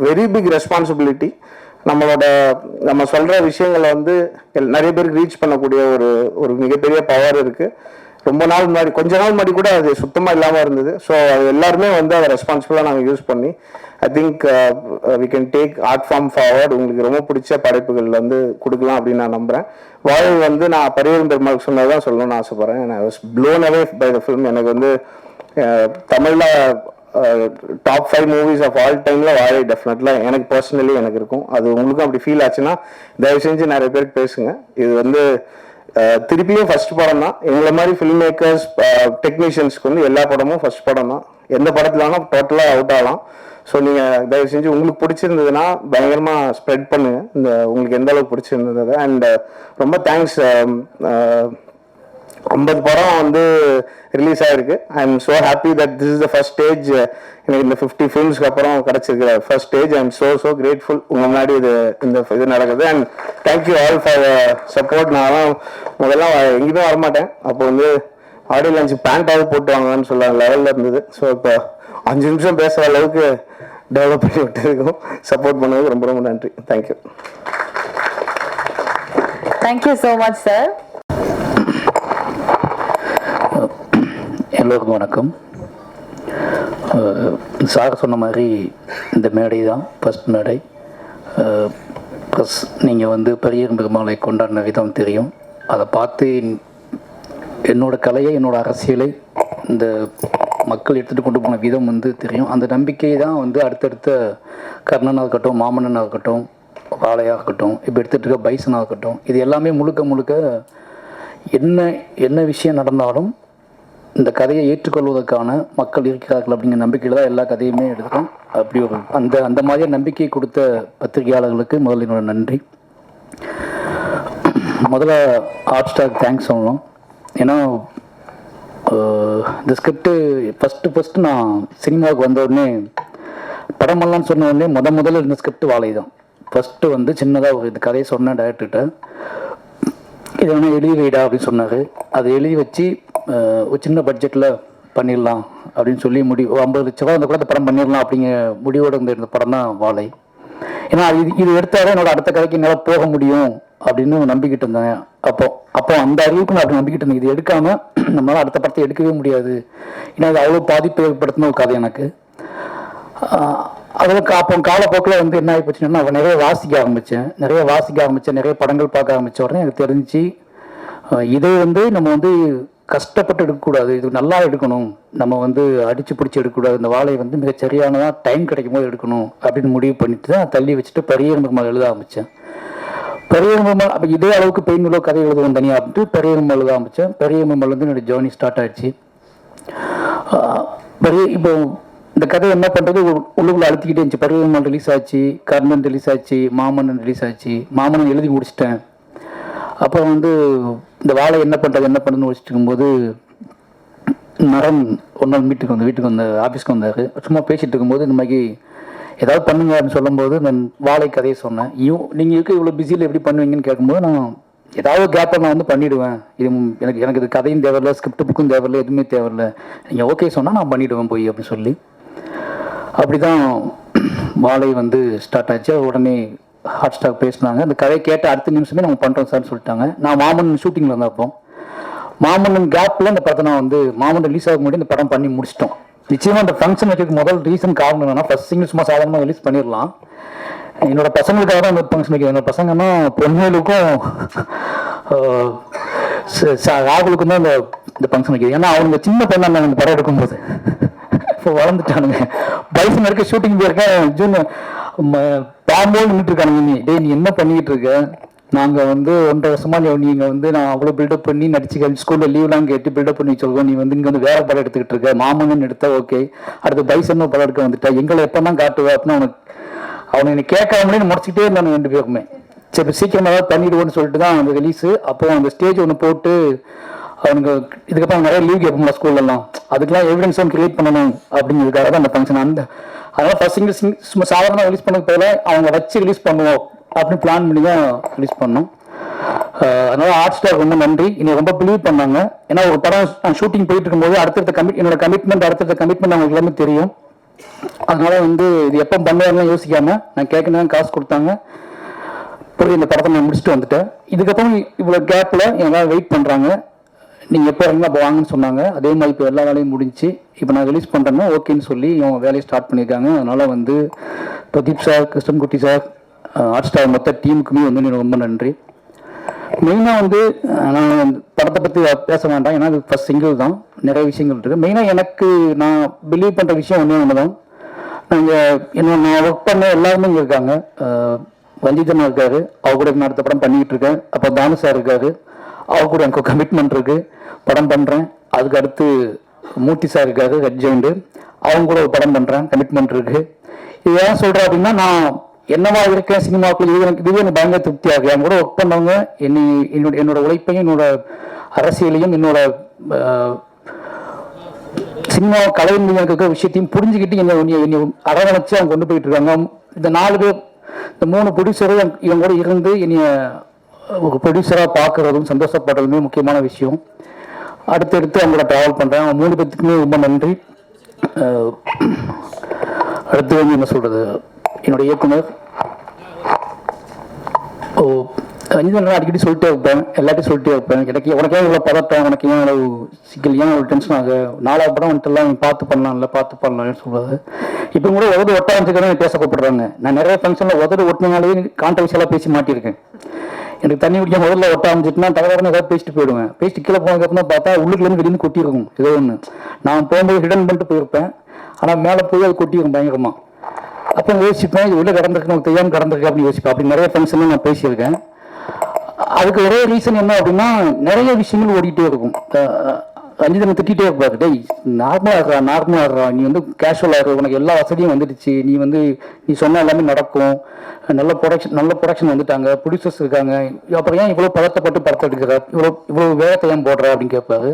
வெரி பிக் ரெஸ்பான்சிபிலிட்டி. நம்ம சொல்கிற விஷயங்களை வந்து நிறைய பேருக்கு ரீச் பண்ணக்கூடிய ஒரு மிகப்பெரிய பவர் இருக்குது. ரொம்ப நாள் முன்னாடி கொஞ்ச நாள் முன்னாடி கூட அது சுத்தமாக இல்லாமல் இருந்தது. ஸோ அது எல்லாருமே வந்து அதை ரெஸ்பான்சிபிளாக நாங்கள் யூஸ் பண்ணி I think we can take art form forward. உங்களுக்கு ரொம்ப பிடிச்ச படைப்புகள் வந்து கொடுக்கலாம் அப்படின்னு நான் நம்புகிறேன். வாழை வந்து நான் பரியரும் பெருமாள் சொன்னதான் சொல்லணும்னு ஆசைப்பட்றேன். நான் was blown away by the film. எனக்கு வந்து தமிழில் டாப் 5 மூவிஸ் ஆஃப் ஆல் டைமில் வாழை டெஃபினெட்லாம் எனக்கு பர்சனலி எனக்கு இருக்கும். அது உங்களுக்கும் அப்படி ஃபீல் ஆச்சுன்னா தயவு செஞ்சு நிறைய பேருக்கு பேசுங்க. இது வந்து திருப்பியும் ஃபர்ஸ்ட் படம் தான். எங்களை மாதிரி ஃபில்ம் மேக்கர்ஸ் டெக்னீஷியன்ஸ்க்கு வந்து எல்லா படமும் ஃபர்ஸ்ட் படம் தான். எந்த படத்துலனா டோட்டலாக அவுட் ஆகலாம். ஸோ நீங்கள் தயவு செஞ்சு உங்களுக்கு பிடிச்சிருந்ததுன்னா பயங்கரமாக ஸ்ப்ரெட் பண்ணுங்க உங்களுக்கு எந்த அளவுக்கு பிடிச்சிருந்தது. அண்ட் ரொம்ப தேங்க்ஸ். 50 படம் வந்து ரிலீஸ் ஆகிருக்கு. I am so happy that this is the first stage. எனக்கு இந்த 50 ஃபிலிம்ஸ்க்கு அப்புறம் கிடச்சிருக்கிற first stage. I am so grateful உங்கள் முன்னாடி இது நடக்குது. And thank you all for support. நான் முதல்ல எங்கேயுமே வரமாட்டேன். அப்போ வந்து ஆடியோ லான்ச் பேண்டாவது போட்டு வாங்கன்னு சொல்ல லெவலில் இருந்தது. ஸோ இப்போ 5 நிமிஷம் பேசுகிற அளவுக்கு டெவலப் பண்ணி விட்டுருக்கோம். சப்போர்ட் பண்ணதுக்கு ரொம்ப ரொம்ப நன்றி. Thank you. Thank you so much sir. எல்லோருக்கும் வணக்கம். சார் சொன்ன மாதிரி இந்த மேடை தான் ஃபஸ்ட் மேடை. ப்ளஸ் நீங்கள் வந்து பரியரும் பெருமாளை கொண்டாடின விதம் தெரியும். அதை பார்த்து என்னோடய கலையை என்னோடய அரசியலை இந்த மக்கள் எடுத்துகிட்டு கொண்டு போன விதம் வந்து தெரியும். அந்த நம்பிக்கை தான் வந்து அடுத்தடுத்த கர்ணனாக இருக்கட்டும், மாமன்னனாக இருக்கட்டும், வாழையாக இருக்கட்டும், இப்போ எடுத்துகிட்டு இருக்க பைசனாக இருக்கட்டும், இது எல்லாமே முழுக்க என்ன விஷயம் நடந்தாலும் இந்த கதையை ஏற்றுக்கொள்வதற்கான மக்கள் இருக்கிறார்கள் அப்படிங்கிற நம்பிக்கையில் தான் எல்லா கதையுமே எடுக்கிறோம். அப்படி ஒரு அந்த மாதிரியே நம்பிக்கை கொடுத்த பத்திரிகையாளர்களுக்கு முதல்ல என்னோட நன்றி. முதல்ல ஹாட் ஸ்டார் தேங்க்ஸ் சொல்லணும். ஏன்னா இந்த ஸ்கிரிப்டு ஃபஸ்ட்டு நான் சினிமாவுக்கு வந்த உடனே படம் பண்ணலான்னு சொன்ன உடனே முதல்ல இருந்த ஸ்கிரிப்ட் வாழை தான். ஃபஸ்ட்டு வந்து சின்னதாக ஒரு இந்த கதையை சொன்னேன் டைரக்டர்கிட்ட, இதை வேணால் எழுதி வைடா அப்படின்னு சொன்னார். அதை எழுதி வச்சு ஒரு சின்ன பட்ஜெட்டில் பண்ணிடலாம் அப்படின்னு சொல்லி 50 லட்ச ரூபா அந்த கூட அந்த படம் பண்ணிடலாம் அப்படிங்கிற முடிவோடு இருந்த படம் தான் வாழை. ஏன்னா இது எடுத்தாலும் என்னோட அடுத்த கதைக்கு என்னால் போக முடியும் அப்படின்னு நம்பிக்கிட்டு இருந்தேன். அப்போ அந்த அறிவுக்கு நான் அப்படி நம்பிக்கிட்டு இருந்தேன். இது எடுக்காமல் நம்மளால் அடுத்த படத்தை எடுக்கவே முடியாது, ஏன்னா இது அவ்வளோ பாதிப்பு ஏற்படுத்தின ஒரு கதை எனக்கு. அதுக்கு அப்போ காலப்போக்கில் வந்து என்ன ஆகி போச்சுன்னா நான் நிறைய வாசிக்க ஆரம்பித்தேன், நிறைய படங்கள் பார்க்க ஆரம்பித்த உடனே எனக்கு தெரிஞ்சு இதை வந்து நம்ம வந்து கஷ்டப்பட்டு எடுக்கக்கூடாது, இது நல்லா எடுக்கணும், நம்ம வந்து அடித்து பிடிச்சி எடுக்கக்கூடாது, இந்த வாழையை வந்து மிக சரியானதாக டைம் கிடைக்கும் போது எடுக்கணும் அப்படின்னு முடிவு பண்ணிட்டு தான் தள்ளி வச்சுட்டு பெரியம்மல் எழுத ஆரம்பித்தேன். பெரியம்மல் அப்போ இதே அளவுக்கு பெயின் உள்ள கதை எழுதுவோம் தனியாக அப்படின்ட்டு பெரியம்மல் எழுத ஆரம்பித்தேன். பெரியம்மல் வந்து என்னோடய ஜேர்னி ஸ்டார்ட் ஆகிடுச்சு. இப்போ இந்த கதை என்ன பண்ணுறது உள்ளுக்குள்ளே அழுத்திக்கிட்டே இருந்துச்சு. பெரியம்மல் ரிலீஸ் ஆச்சு, கர்ணன் ரிலீஸ் ஆச்சு, மாமன்னன் ரிலீஸ் ஆச்சு. மாமன்னன் எழுதி முடிச்சிட்டேன். அப்புறம் வந்து இந்த வாழை என்ன பண்ணுறதுன்னு வச்சுட்டு இருக்கும்போது நரன் ஒரு நாள் வீட்டுக்கு வந்து ஆஃபீஸ்க்கு வந்தார். சும்மா பேசிகிட்டு இருக்கும்போது இந்த மாதிரி ஏதாவது பண்ணுங்க அப்படின்னு சொல்லும்போது நான் வாழை கதையை சொன்னேன். நீங்கள் இவ்வளோ பிஸியில் எப்படி பண்ணுவீங்கன்னு கேட்கும்போது நான் ஏதாவது கேப்பை நான் வந்து பண்ணிவிடுவேன், இது எனக்கு இது கதையும் தேவையில்லை, ஸ்கிரிப்ட் புக்கும் தேவையில்லை, எதுவுமே தேவையில்லை, நீங்கள் ஓகே சொன்னால் நான் பண்ணிவிடுவேன் போய் அப்படின்னு சொல்லி அப்படி தான் வாழை வந்து ஸ்டார்ட் ஆச்சு. உடனே ஹாட் ஸ்டாக் பேசினாங்க. அந்த கதையை கேட்ட அடுத்த நிமிஷமே நம்ம பண்ணுறோம் சார்னு சொல்லிட்டாங்க. நான் மாமன்னன் ஷூட்டிங்கில் இருந்தப்போ மாமன்னன் கேப்பில் இந்த படத்தை நான் வந்து மாமன்னன் ரிலீஸ் ஆக முன்னாடி இந்த படம் பண்ணி முடிச்சிட்டோம். நிச்சயமாக அந்த ஃபங்க்ஷன் வைக்கிறதுக்கு முதல் ரீசன் காரணம் என்னன்னா, ஃபர்ஸ்ட் சிங்கிள் சும்மா சாதாரணமாக ரிலீஸ் பண்ணிடலாம், என்னோட பசங்களுக்காக தான் இந்த ஃபங்க்ஷன் வைக்கிறேன். என்னோட பசங்கன்னா பொண்ணுகளுக்கும் ராகுலுக்கும் தான் இந்த ஃபங்க்ஷன் வைக்கிறேன். ஏன்னா அவங்க சின்ன பொண்ணு நாங்கள் இந்த படம் எடுக்கும்போது இப்போ வளர்ந்துட்டானுங்க. பைசன் இருக்க ஷூட்டிங் போயிருக்கேன். ஜூன் பாம்போடு நின்றுட்டு இருக்கானுங்க. நீ என்ன பண்ணிக்கிட்டு இருக்க, நாங்கள் வந்து 1.5 வருஷமா நீங்கள் வந்து நான் அவ்வளோ பில்டப் பண்ணி நடிச்சு ஸ்கூலில் லீவ்லாம் கேட்டு பில்டப் பண்ணி வச்சுருக்கோம், நீ வந்து இங்கே வந்து வேற படம் எடுத்துக்கிட்டு இருக்க, மாமன்னு எடுத்தா ஓகே, அடுத்து பைசன் படம் எடுக்க வந்துட்டா, எங்களை எப்போ தான் காட்டுவேன் அப்படின்னு அவனை என்னை கேட்காமலே முடிச்சுக்கிட்டே இருந்தானு 2 பேருக்குமே. சரி சீக்கிரமாக ஏதாவது பண்ணிடுவோன்னு சொல்லிட்டு தான் அந்த ரிலீஸு. அப்போ அந்த ஸ்டேஜ் ஒன்று போட்டு அவனுக்கு இதுக்கப்புறம் நிறைய லீவ் கேட்போம்ல ஸ்கூல்லலாம், அதுக்கெல்லாம் எவிடன்ஸ் ஒன்று கிரியேட் பண்ணணும் அப்படிங்கிறதுக்காக தான் அந்த ஃபங்க்ஷன். அதனால் ஃபர்ஸ்ட் சிங்கிள் சும்மா சாதாரணமாக ரிலீஸ் பண்ணது போல அவங்க வச்சு ரிலீஸ் பண்ணுவோம் அப்படின்னு பிளான் பண்ணி தான் ரிலீஸ் பண்ணோம். அதனால ஹாட் ஸ்டார் ரொம்ப நன்றி, என்னை ரொம்ப பிலீவ் பண்ணாங்க. ஏன்னா ஒரு படம் ஷூட்டிங் போயிட்டு இருக்கும்போது என்னோட கமிட்மெண்ட் அவங்களுக்கு எல்லாமே தெரியும். அதனால வந்து இது எப்போ பண்ணுவாங்கன்னு யோசிக்காம நான் கேட்கணும் காசு கொடுத்தாங்க. போய் இந்த படத்தை நான் முடிச்சுட்டு வந்துட்டேன். இதுக்கப்புறம் இவ்வளோ கேப்பில் எல்லாம் வெயிட் பண்ணுறாங்க, நீங்கள் எப்போ வரீங்களோ அப்போ வாங்கன்னு சொன்னாங்க. அதே மாதிரி இப்போ எல்லா வேலையும் முடிஞ்சு இப்போ நான் ரிலீஸ் பண்ணுறேன்னா ஓகேன்னு சொல்லி இவங்க வேலையை ஸ்டார்ட் பண்ணியிருக்காங்க. அதனால் வந்து Pradeep sir, Krishnankutty sir, hot star மொத்த டீமுக்குமே வந்து எனக்கு ரொம்ப நன்றி. மெயினாக வந்து நான் படத்தை பற்றி பேச வேண்டாம், ஏன்னா அது ஃபர்ஸ்ட் சிங்கிள் தான், நிறைய விஷயங்கள் இருக்குது. மெயினாக எனக்கு நான் பிலீவ் பண்ணுற விஷயம் ஒன்று தான், நான் ஒர்க் பண்ண எல்லாருமே இங்கே இருக்காங்க. வஞ்சிதனா இருக்காரு, அவர் கூட நான் அடுத்த படம் பண்ணிக்கிட்டு இருக்கேன். அப்போ தானு சார் இருக்காரு, அவர் கூட எனக்கு கமிட்மெண்ட் இருக்குது, படம் பண்ணுறேன். அதுக்கு அடுத்து மூர்த்தி சார் இருக்காரு, ரெட் ஜெயிண்டு, அவங்க கூட ஒரு படம் பண்ணுறேன், கமிட்மெண்ட் இருக்குது. இது ஏன் சொல்கிறேன் அப்படின்னா, நான் என்னவா இருக்கேன் சினிமாவுக்குள்ள, இதுவே எனக்கு பயங்கர திருப்தியாக இருக்குது. என் கூட ஒர்க் பண்ணவங்க என்னோட உழைப்பையும் என்னோட அரசியலையும் என்னோட சினிமா கலையின் மீது இருக்க விஷயத்தையும் புரிஞ்சுக்கிட்டு என்னை அரவணைச்சு அவங்க கொண்டு போயிட்டு இருக்காங்க. இந்த 4 பேர், இந்த 3 ப்ரொடியூசரும் இவங்க கூட இருந்து என்னைய ஒரு ப்ரொடியூசராக பார்க்குறதும் சந்தோஷப்படுறதுமே முக்கியமான விஷயம். அடுத்தடுத்து அவங்களோட ட்ராவல் பண்ணுறேன். அவங்க 3 பேர்த்துக்குமே ரொம்ப நன்றி. அடுத்து வந்து என்ன சொல்கிறது, என்னோட இயக்குனர் ரஞ்சிதன் அடிக்கடி சொல்லிட்டே இருப்பேன், எல்லாத்தையும் சொல்லிட்டே இருப்பேன். உனக்கே இவ்வளோ பதட்டம், உனக்கு ஏன் இவ்வளோ சிக்கல், ஏன் இவ்வளோ டென்ஷன் ஆகு, 4வது படம் வந்துட்டுலாம் நீ பார்த்து பண்ணலாம்னு சொல்லுவாரு. இப்போ கூட உதடு ஒட்ட ஆரம்பிச்சுக்கிறேன் பேச கூப்பிடுறாங்க. நான் நிறைய ஃபங்க்ஷனில் உதடு ஒட்டினாலே கான்ட்ரவர்ஷியலாக பேசி மாட்டியிருக்கேன். எனக்கு தண்ணி குடிக்க முதல்ல ஒட்ட ஆரம்பிச்சுட்டுனா தகவலான ஏதாவது பேசிட்டு போயிடுவேன். பேசிட்டு கீழே போனதுக்கப்புறம் பார்த்தா உள்ளுக்குலேருந்து வெளியே கொட்டியிருக்கும் ஏதோ ஒன்று. நான் போகும்போது ஹிடன் பண்ணிட்டு போயிருப்பேன், ஆனால் மேலே போய் அது கொட்டியிருக்கும் பயங்கரமாக. அப்போ யோசிப்பேன், இது உள்ள கடந்திருக்கு, நமக்கு தெரியாமல் கடந்திருக்கு அப்படின்னு யோசிப்பேன். அப்படி நிறைய ஃபங்க்ஷன்லாம் நான் பேசியிருக்கேன். அதுக்கு ஒரே ரீசன் என்ன அப்படின்னா, நிறைய விஷயங்கள் ஓடிட்டே இருக்கும். ரஞ்சிதன் திட்டிகிட்டே இருப்பாரு, டேய் நார்மலாக ஆடுறா, நீ வந்து கேஷுவலாக இருக்கு, உனக்கு எல்லா வசதியும் வந்துடுச்சு, நீ சொன்ன எல்லாமே நடக்கும், நல்ல ப்ரொடக்ஷன் வந்துட்டாங்க, ப்ரொடியூசர்ஸ் இருக்காங்க, அப்புறம் ஏன் இவ்வளோ பதட்டப்பட்டு படத்தை எடுக்கிற, இவ்வளோ வேகத்தை ஏன் போடுற அப்படின்னு கேட்பாரு.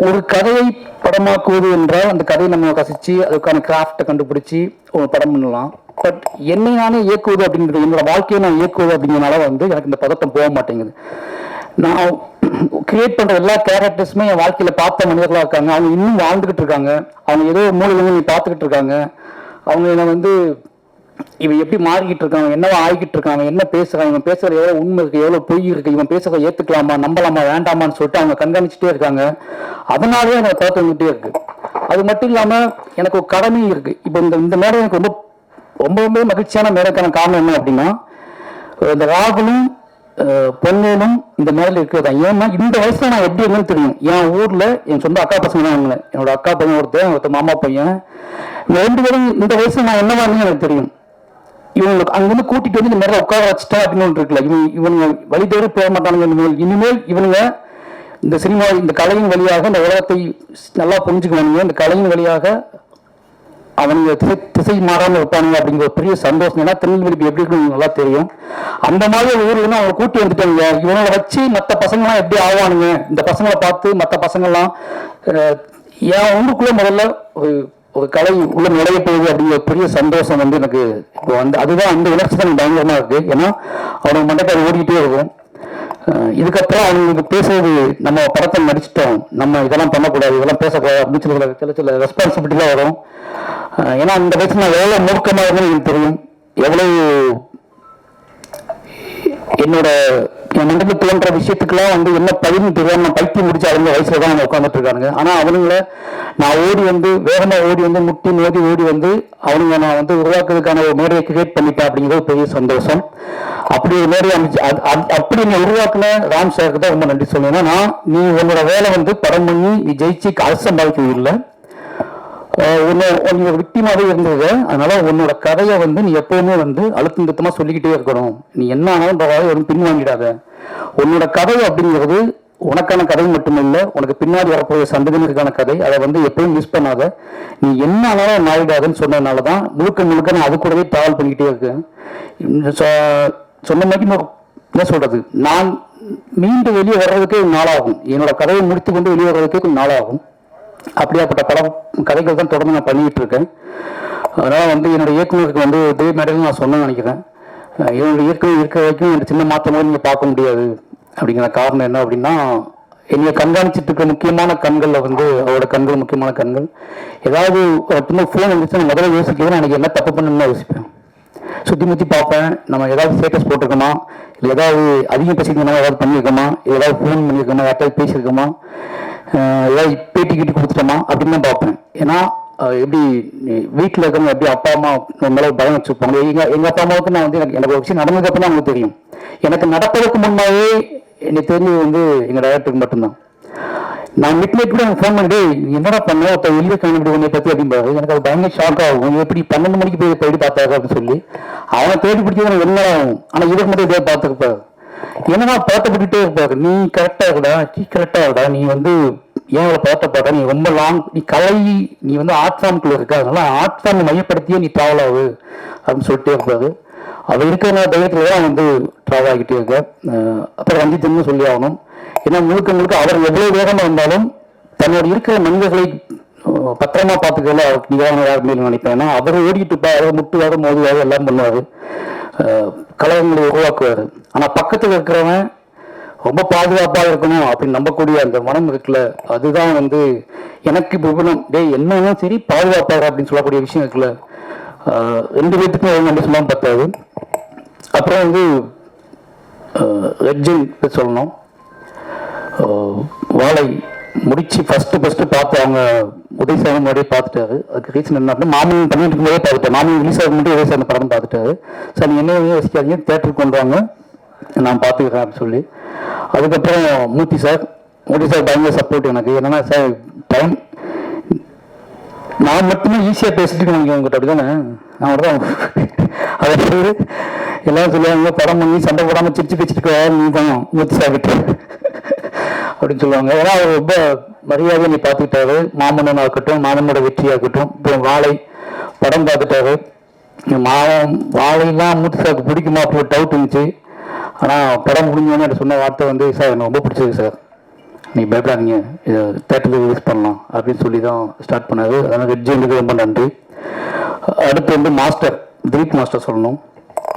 ஒரு கதையை படமாக்குவது என்றால் அந்த கதையை நம்ம ரசித்து அதுக்கான கிராஃப்டை கண்டுபிடிச்சி ஒரு படம் பண்ணலாம். பட் என்னை நானே இயக்குவது அப்படிங்கிறது, என்னோட வாழ்க்கையை நான் இயக்குவது அப்படிங்கிறனால வந்து எனக்கு இந்த பதட்டம் போக மாட்டேங்குது. நான் கிரியேட் பண்ணுற எல்லா கேரக்டர்ஸுமே என் வாழ்க்கையில் பார்த்த மனிதர்களாக இருக்காங்க. அவங்க இன்னும் வாழ்ந்துக்கிட்டு இருக்காங்க. அவங்க ஏதோ மூலையில பார்த்துக்கிட்டு இருக்காங்க. அவங்க என்னை வந்து இவன் எப்படி மாறிக்கிட்டு இருக்காங்க, என்னவா ஆகிக்கிட்டு இருக்காங்க, என்ன பேசுறாங்க, இவன் பேசுறது எவ்வளோ உண்மை இருக்கு, எவ்வளோ பொய் இருக்கு, இவன் பேசுறத ஏற்றுக்கலாமா நம்பலாமா வேண்டாமான்னு சொல்லிட்டு அவங்க கண்காணிச்சுட்டே இருக்காங்க. அதனாலே எனக்கு பார்த்து வந்துட்டே இருக்கு. அது மட்டும் இல்லாமல் எனக்கு ஒரு கடமையும் இருக்கு. இப்போ இந்த மேடை எனக்கு ரொம்ப ரொம்ப ரொம்ப மகிழ்ச்சியான மேடைக்கான காரணம் என்ன அப்படின்னா, இந்த ராகுலும் பொன்னும் இந்த மேடையில் இருக்கிறதா. ஏன்னா இந்த வயசுல நான் எப்படி என்னன்னு தெரியும். என் ஊர்ல என் சொந்த அக்கா பசங்க தான் இருந்தேன். என்னோட அக்கா பையன் ஒருத்தர் மாமா பையன். இந்த 2 பேரும் இந்த வயசுல நான் என்னவா இருந்தேன்னு எனக்கு தெரியும். இவங்களுக்கு அங்கிருந்து கூட்டிட்டு வந்து இந்த மேல உட்கார வச்சுட்டா அப்படின்னு ஒன்று இருக்குல்ல, இவனுங்க வழி தேடி போக மாட்டானுங்க. இனிமேல் இவனுங்க இந்த சினிமா இந்த கலையின் வழியாக இந்த உலகத்தை நல்லா புரிஞ்சுக்குவானுங்க. இந்த கலையின் வழியாக அவனுங்க திசை மாறாமல் இருப்பானுங்க அப்படிங்கிற ஒரு பெரிய சந்தோஷம். ஏன்னா திருநெல்வேலி எப்படி இருக்குன்னு நல்லா தெரியும். அந்த மாதிரி ஊர்ல அவங்க கூட்டி வந்துட்டாங்க. இவங்களை வச்சு மற்ற பசங்கள்லாம் எப்படி ஆவானுங்க, இந்த பசங்களை பார்த்து மற்ற பசங்கள்லாம் என் ஊருக்குள்ள முதல்ல ஒரு கலை உள்ள நுழைய போகுது அப்படிங்கிற பெரிய சந்தோஷம் வந்து எனக்கு இப்போ வந்து அதுதான் அந்த உணர்ச்சி தான் பயங்கரமா இருக்கு. ஏன்னா அவனுக்கு மண்டக்கார ஓடிக்கிட்டே இருக்கும். இதுக்கப்புறம் அவங்களுக்கு பேசுறது நம்ம படத்தை நடிச்சிட்டோம், நம்ம இதெல்லாம் பண்ணக்கூடாது, இதெல்லாம் பேசக்கூடாது அப்படின்னு சொல்லி சில ரெஸ்பான்சிபிலிட்டிலாம் வரும். ஏன்னா இந்த வயசு நான் எவ்வளோ மூர்க்கமாக இருக்குன்னு எனக்கு தெரியும். எவ்வளவு என் மண்டபத்தில் தோன்ற விஷயத்துக்கெல்லாம் வந்து என்ன பதிவு தெரியாம பைத்தியம் முடிச்சு அவங்க வயசுல தான் அவங்க உட்காந்துட்டு இருக்காங்க. ஆனா அவனுங்களை நான் ஓடி வந்து வேகமா ஓடி வந்து முட்டி மோதி ஓடி வந்து அவனுங்க நான் வந்து உருவாக்குறதுக்கான ஒரு மேடையை கிரியேட் பண்ணிட்டேன் அப்படிங்கிறது பெரிய சந்தோஷம். அப்படி ஒரு மேடையை அமைச்சு அப்படி நீ உருவாக்குன ராம் சாருக்கு தான் ரொம்ப நன்றி சொல்லுவேன். ஏன்னா நீ உன்னோட வேலை வந்து படம் பண்ணி நீ ஜெயிச்சு அரசு சம்பாதிக்கிறது இல்லை, உன்னோட விக்டிமாவே இருந்தது. அதனால உன்னோட கதையை வந்து நீ எப்பவுமே வந்து அழுத்தம் திருத்தமா சொல்லிக்கிட்டே இருக்கணும். நீ என்ன ஆனாலும் பரவாயில்ல பின் வாங்கிடாத. உன்னோட கதை அப்படிங்கிறது உனக்கான கதை மட்டுமில்லை, உனக்கு பின்னாடி வரப்போகிற சந்ததியினருக்கான கதை. அதை வந்து எப்பயும் மிஸ் பண்ணாத. நீ என்ன ஆனாலும் மாறிடாதுன்னு சொன்னதுனாலதான் முழுக்க நான் அது கூடவே டிராவல் பண்ணிக்கிட்டே இருக்கேன். சொன்ன மாதிரி என்ன சொல்றது, நான் மீண்டும் வெளியே வர்றதுக்கே நாளாகும். என்னோட கதையை முடித்து கொண்டு வெளியே வர்றதுக்கே கொஞ்சம் நாளாகும். அப்படியாப்பட்ட பல கதைகள் தான் தொடர்ந்து நான் பண்ணிக்கிட்டு இருக்கேன். அதனால வந்து என்னோட இயக்குநருக்கு வந்து இதே மேடையில் நான் சொன்னேன்னு நினைக்கிறேன். என்னோட இயக்குனர் இருக்கிற வரைக்கும் எனக்கு சின்ன மாற்றமாக நீங்கள் பார்க்க முடியாது. அப்படிங்கிற காரணம் என்ன அப்படின்னா, என்னைய கண்காணிச்சுட்டு இருக்க முக்கியமான கண்களில் வந்து அவரோட கண்கள் முக்கியமான கண்கள். ஏதாவது ஃபோன் வந்துச்சு நான் முதல்ல யோசிக்கிறேன், எனக்கு என்ன தப்பு பண்ணணும்னு யோசிப்பேன். சுற்றி முற்றி பார்ப்பேன், நம்ம ஏதாவது ஸ்டேட்டஸ் போட்டிருக்கோமா, இல்லை ஏதாவது அதிகம் பேசியிருக்கோமா, ஏதாவது பண்ணியிருக்கோமா, ஏதாவது ஃபோன் பண்ணியிருக்கோமா, யார்ட்டாவது பேசியிருக்கோமா, ஏதாவது பேட்டி கிட்டி கொடுத்துட்டோமா அப்படின்னு தான் பார்ப்பேன். ஏன்னா எப்படி வீட்டில் இருக்கிறவங்க எப்படி அப்பா அம்மா மேலே பயம் வச்சுருப்பாங்க. எங்கள் அப்பா அம்மாவுக்கு நான் வந்து எனக்கு ஒரு விஷயம் நடந்ததுக்கு அப்புறம் தான் அவங்களுக்கு தெரியும். எனக்கு நடப்பதற்கு முன்னாவே எனக்கு தெரிஞ்சது வந்து எங்கள் டைரக்டருக்கு மட்டும்தான். நான் மிட் நைட் கூட எனக்கு ஃபோன் பண்ணிட்டு என்னடா பண்ண ஒருத்தர் வெளியே காணப்படி உன்னை பற்றி அப்படின்பாரு. எனக்கு அது பயங்கர ஷாக் ஆகும். எப்படி 12 மணிக்கு போய் எப்படி பார்த்தாரு அப்படின்னு சொல்லி அவனை தேடி பிடிச்சி எனக்கு என்ன ஆகும். ஆனால் இதுக்கு மட்டும் இதே பார்த்துருப்பாரு. என்னன்னா பதட்டப்பட்டுட்டே இருப்பாரு. நீ கரெக்டா இருக்கடா, நீ கரெக்டா இருக்கடா, நீ வந்து ஏன் பதட்டப்படுற, நீ ரொம்ப லாங், நீ கலை, நீ வந்து ஆர்ட் ஃபார்முக்குள்ள இருக்க, அதனால ஆர்ட் ஃபார்ம் மையப்படுத்தியே நீ டிராவல் ஆகு அப்படின்னு சொல்லிட்டே இருப்பாரு. அது இருக்கிற தைரியத்துல தான் வந்து டிராவல் ஆகிட்டே இருக்க. அப்புறம் ரஞ்சித்னு சொல்லி ஆகணும். ஏன்னா முழுக்க அவர் எவ்வளவு வேகமா இருந்தாலும் தன்னோட இருக்கிற மனிதர்களை பத்திரமா பார்த்துக்கல அவருக்கு நிவாரணம் யாருமே நினைப்பேன். ஏன்னா அவர் ஓடிட்டு இருப்பார், அவர் முட்டுவாரு மோதுவாரு எல்லாம் பண்ணுவாரு, கலகங்களை உருவாக்குவாரு. ஆனா பக்கத்துல இருக்கிறவன் ரொம்ப பாதுகாப்பா இருக்கணும் அப்படின்னு நம்பக்கூடிய அந்த மனம் இருக்குல்ல, அதுதான் வந்து எனக்கு இப்போ என்னன்னா சரி பாதுகாப்பாரு அப்படின்னு சொல்லக்கூடிய விஷயம் இருக்குல்ல. 2 பேத்துக்கும் நன்றி சொல்லாம பார்த்தாது. அப்புறம் வந்து ரெட்ஜின் சொல்லணும். வாழை முடிச்சு ஃபர்ஸ்ட் பார்த்து அவங்க உதயசாமி முன்னாடியே பார்த்துட்டாரு. அதுக்கு ரீசன் என்ன அப்படின்னா, மாமன் பண்ணிட்டு இருக்கும்போதே பார்த்துட்டேன். மாமன் ரிலீஸ் ஆகும் மட்டும் உதயசாமி படம் பார்த்துட்டாரு. சார் நீ என்ன யோசிக்காதீங்க, தேட்டருக்கு கொண்டு வாங்க, நான் பார்த்துக்கிறேன் அப்படின்னு சொல்லி. அதுக்கப்புறம் மூர்த்தி சார் பயங்கர சப்போர்ட் எனக்கு. என்னன்னா சார் டைம் நான் மட்டுமே ஈஸியாக பேசிட்டு இருக்கேன் உங்ககிட்ட, அப்படிதானே நான் தான் அதை எல்லாம் சொல்லுவாங்க, படம் பண்ணி சண்டை போடாமல் சிரிச்சு பேசிட்டு நீ தான் மூர்த்தி சார் கிட்ட அப்படின்னு சொல்லுவாங்க. ஏன்னா அவர் ரொம்ப மரியாதையை நீ பார்த்துக்கிட்டாரு. மாமன்னனாக இருக்கட்டும், மாமனோட வெற்றியாக இருக்கட்டும். இப்போ வாழை படம் பார்த்துட்டாரு. வாழையெல்லாம் மூர்த்தி சாருக்கு பிடிக்குமா அப்படி ஒரு டவுட் இருந்துச்சு. ஆனால் படம் முடிஞ்சோன்னு எனக்கு சொன்ன வார்த்தை வந்து, சார் எனக்கு ரொம்ப பிடிச்சது சார், நீ பயப்படாதீங்க, இதை தேட்டரில் ரிலீஸ் பண்ணலாம் அப்படின்னு சொல்லி தான் ஸ்டார்ட் பண்ணாரு. அதனால் ரெட்ஜிக்கு ரொம்ப நன்றி. அடுத்து வந்து மாஸ்டர், திலீப் மாஸ்டர் சொல்லணும்.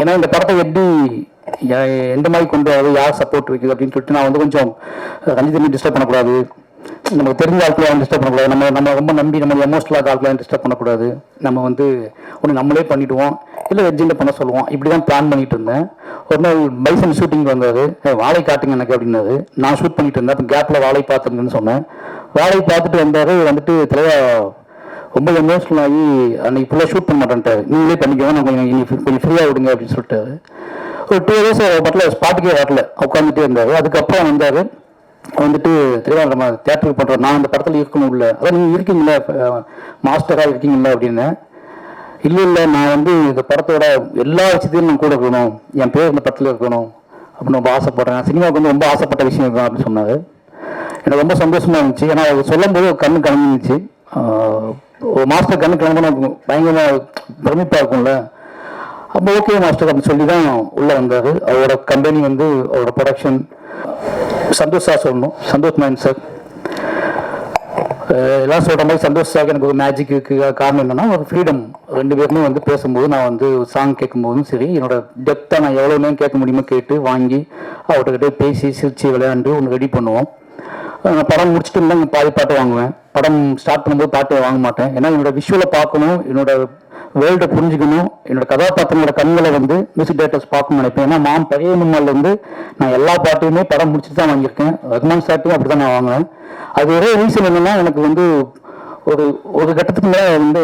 ஏன்னா இந்த படத்தை எப்படி எந்த மாதிரி கொண்டு வராது, யார் சப்போர்ட் வைக்குது அப்படின்னு சொல்லிட்டு நான் வந்து கொஞ்சம் ரஞ்சித் டிஸ்டர்ப் பண்ணக்கூடாது, நமக்கு தெரிஞ்ச ஆட்களாக டிஸ்டர்ப் பண்ணக்கூடாது, நம்ம ரொம்ப நம்பி நம்ம எமோஷனலாக ஆட்களாக டிஸ்டர்ப் பண்ணக்கூடாது, நம்ம வந்து ஒன்று நம்மளே பண்ணிவிடுவோம், இல்லை வெஜ்ஜில் பண்ண சொல்லுவோம். இப்படி தான் பிளான் பண்ணிட்டு இருந்தேன். ஒரு நாள் பைசன் ஷூட்டிங் வந்தார், வாழை காட்டுங்க எனக்கு அப்படின்னாரு. நான் ஷூட் பண்ணிட்டு இருந்தேன். அப்போ கேப்பில் வாழை பார்த்துருங்கன்னு சொன்னேன். வாழை பார்த்துட்டு வந்தார். வந்துட்டு தலைவா ரொம்ப எமோஷனல் ஆகி அன்னைக்கு ஃபுல்லாக ஷூட் பண்ண மாட்டேன்ட்டார். நீங்களே பண்ணிக்கோங்க, நான் கொஞ்சம் ஃப்ரீயாக விடுங்க அப்படின்னு சொல்லிட்டாரு. ஒரு 2 days பட்டில் ஸ்பாட்டுக்கே வரல, உட்காந்துட்டே இருந்தார். அதுக்கப்புறம் வந்தார். வந்துட்டு திருவாரூர் நம்ம தேட்டருக்கு பண்ணுறோம், நான் இந்த படத்தில் இருக்கணும் இல்லை, அதான் நீங்கள் இருக்கீங்களா மாஸ்டராக இருக்கீங்களா அப்படின்னு. இல்லை நான் வந்து இந்த படத்தோட எல்லா விஷயத்தையும் நான் கூட இருக்கணும், என் பேர் இந்த படத்தில் இருக்கணும் அப்படின்னு ரொம்ப ஆசைப்படுறேன், சினிமாவுக்கு வந்து ரொம்ப ஆசைப்பட்ட விஷயம் இருக்கும் அப்படின்னு சொன்னார். எனக்கு ரொம்ப சந்தோஷமாக இருந்துச்சு. ஏன்னா அவர் சொல்லும் போது கண்ணு கலந்துருந்துச்சு. ஒரு மாஸ்டர் கண்ணு கிளம்புனா பயங்கரமாக பிரமிப்பாக இருக்கும்ல. அப்போ ஓகே மாஸ்டர் அப்படின்னு சொல்லி தான் உள்ளே வந்தார். அவரோட கம்பெனி வந்து அவரோட ப்ரொடக்ஷன் சந்தோஷ் சார் சொல்லணும், சந்தோஷ் மேன் சார். எல்லாம் சொல்கிற மாதிரி சந்தோஷ் சார் எனக்கு ஒரு மேஜிக் இருக்குது. காரணம் என்னென்னா ஒரு ஃப்ரீடம். 2 பேருமே வந்து பேசும்போது நான் வந்து சாங் கேட்கும்போதும் சரி, என்னோட டெப்த்தாக நான் எவ்வளோ நேரம் கேட்க முடியுமோ கேட்டு வாங்கி அவர்கிட்ட பேசி சிரிச்சு விளையாண்டு ஒன்று ரெடி பண்ணுவோம். நான் படம் முடிச்சுட்டு இருந்தால் பாதி பாட்டு வாங்குவேன். படம் ஸ்டார்ட் பண்ணும்போது பாட்டு வாங்க மாட்டேன். ஏன்னா என்னோட விஷுவலை பார்க்கணும், என்னோட வேர்ல்டை புரிஞ்சுக்கணும், என்னோட கதாபாத்திரங்களோட கண்களை வந்து மியூசிக் டைரக்டர்ஸ் பார்க்கணும்னு நினைப்பேன். ஏன்னா மாம் பழைய முன்னாள் வந்து நான் எல்லா பாட்டையுமே படம் முடிச்சுட்டு தான் வாங்கியிருக்கேன். ரஹ்மான் சார்ட்டையும் அப்படி தான் நான் வாங்குவேன். அது ஒரே ரீசன் என்னென்னா, எனக்கு வந்து ஒரு கட்டத்துக்கு மேலே வந்து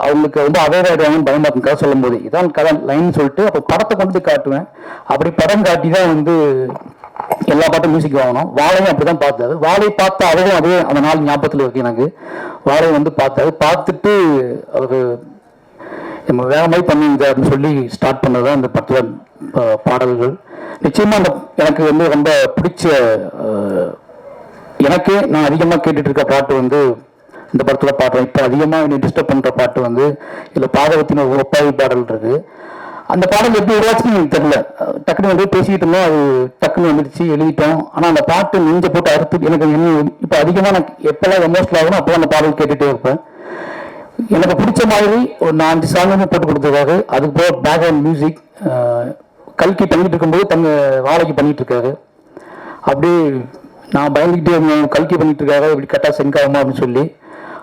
அவங்களுக்கு வந்து அவேர் ஆகிடுவாங்கன்னு பயமா இருக்கும் கதை சொல்லும் போது. இதான் கதை லைன் சொல்லிட்டு அப்போ படத்தை கொண்டு போய் காட்டுவேன். அப்படி படம் காட்டி தான் வந்து எல்லா பாட்டும் மியூசிக் வாங்கணும். வாழையும் அப்படிதான் பார்த்தாரு. வாழை பார்த்த அவரும் அதே அந்த நாள் ஞாபகத்தில் இருக்கு எனக்கு. வாழை வந்து பார்த்தாரு. பார்த்துட்டு அவரு நம்ம வேற மாதிரி பண்ணுங்க அப்படின்னு சொல்லி ஸ்டார்ட் பண்ணதான் இந்த படத்தில் பாடல்கள். நிச்சயமா எனக்கு வந்து ரொம்ப பிடிச்ச, எனக்கு நான் அதிகமாக கேட்டுட்டு இருக்க பாட்டு வந்து இந்த படத்தில் பாடுறேன். இப்போ அதிகமாக என்னை டிஸ்டர்ப் பண்ணுற பாட்டு வந்து இதில் பாதவத்தின் ஒரு ஒப்பாவி பாடல் இருக்கு. அந்த பாடல் எப்படி உருவாச்சுன்னு எனக்கு தெரியல. டக்குனு வந்து பேசிக்கிட்டு இருந்தோம், அது டக்குன்னு வந்துடுச்சு, எழுதிட்டோம். ஆனால் அந்த பாட்டு நெஞ்ச போட்டு அறுத்து எனக்கு இப்போ அதிகமாக நான் எப்பெல்லாம் எமோஷனல் ஆகணும் அப்போ அந்த பாடல் கேட்டுகிட்டே இருப்பேன். எனக்கு பிடிச்ச மாதிரி ஒரு 4 சாங்குமே போட்டு கொடுத்துருக்காரு. அதுக்கு போக பேக்ரவுண்ட் மியூசிக் கல்கி பண்ணிட்டு இருக்கும்போது வாழைக்கு பண்ணிட்டு இருக்காரு. அப்படியே நான் பயந்துக்கிட்டே இருந்தேன், கல்கி பண்ணிட்டு இருக்காரு இப்படி கரெக்டாக செங்க் ஆகுமா அப்படின்னு சொல்லி.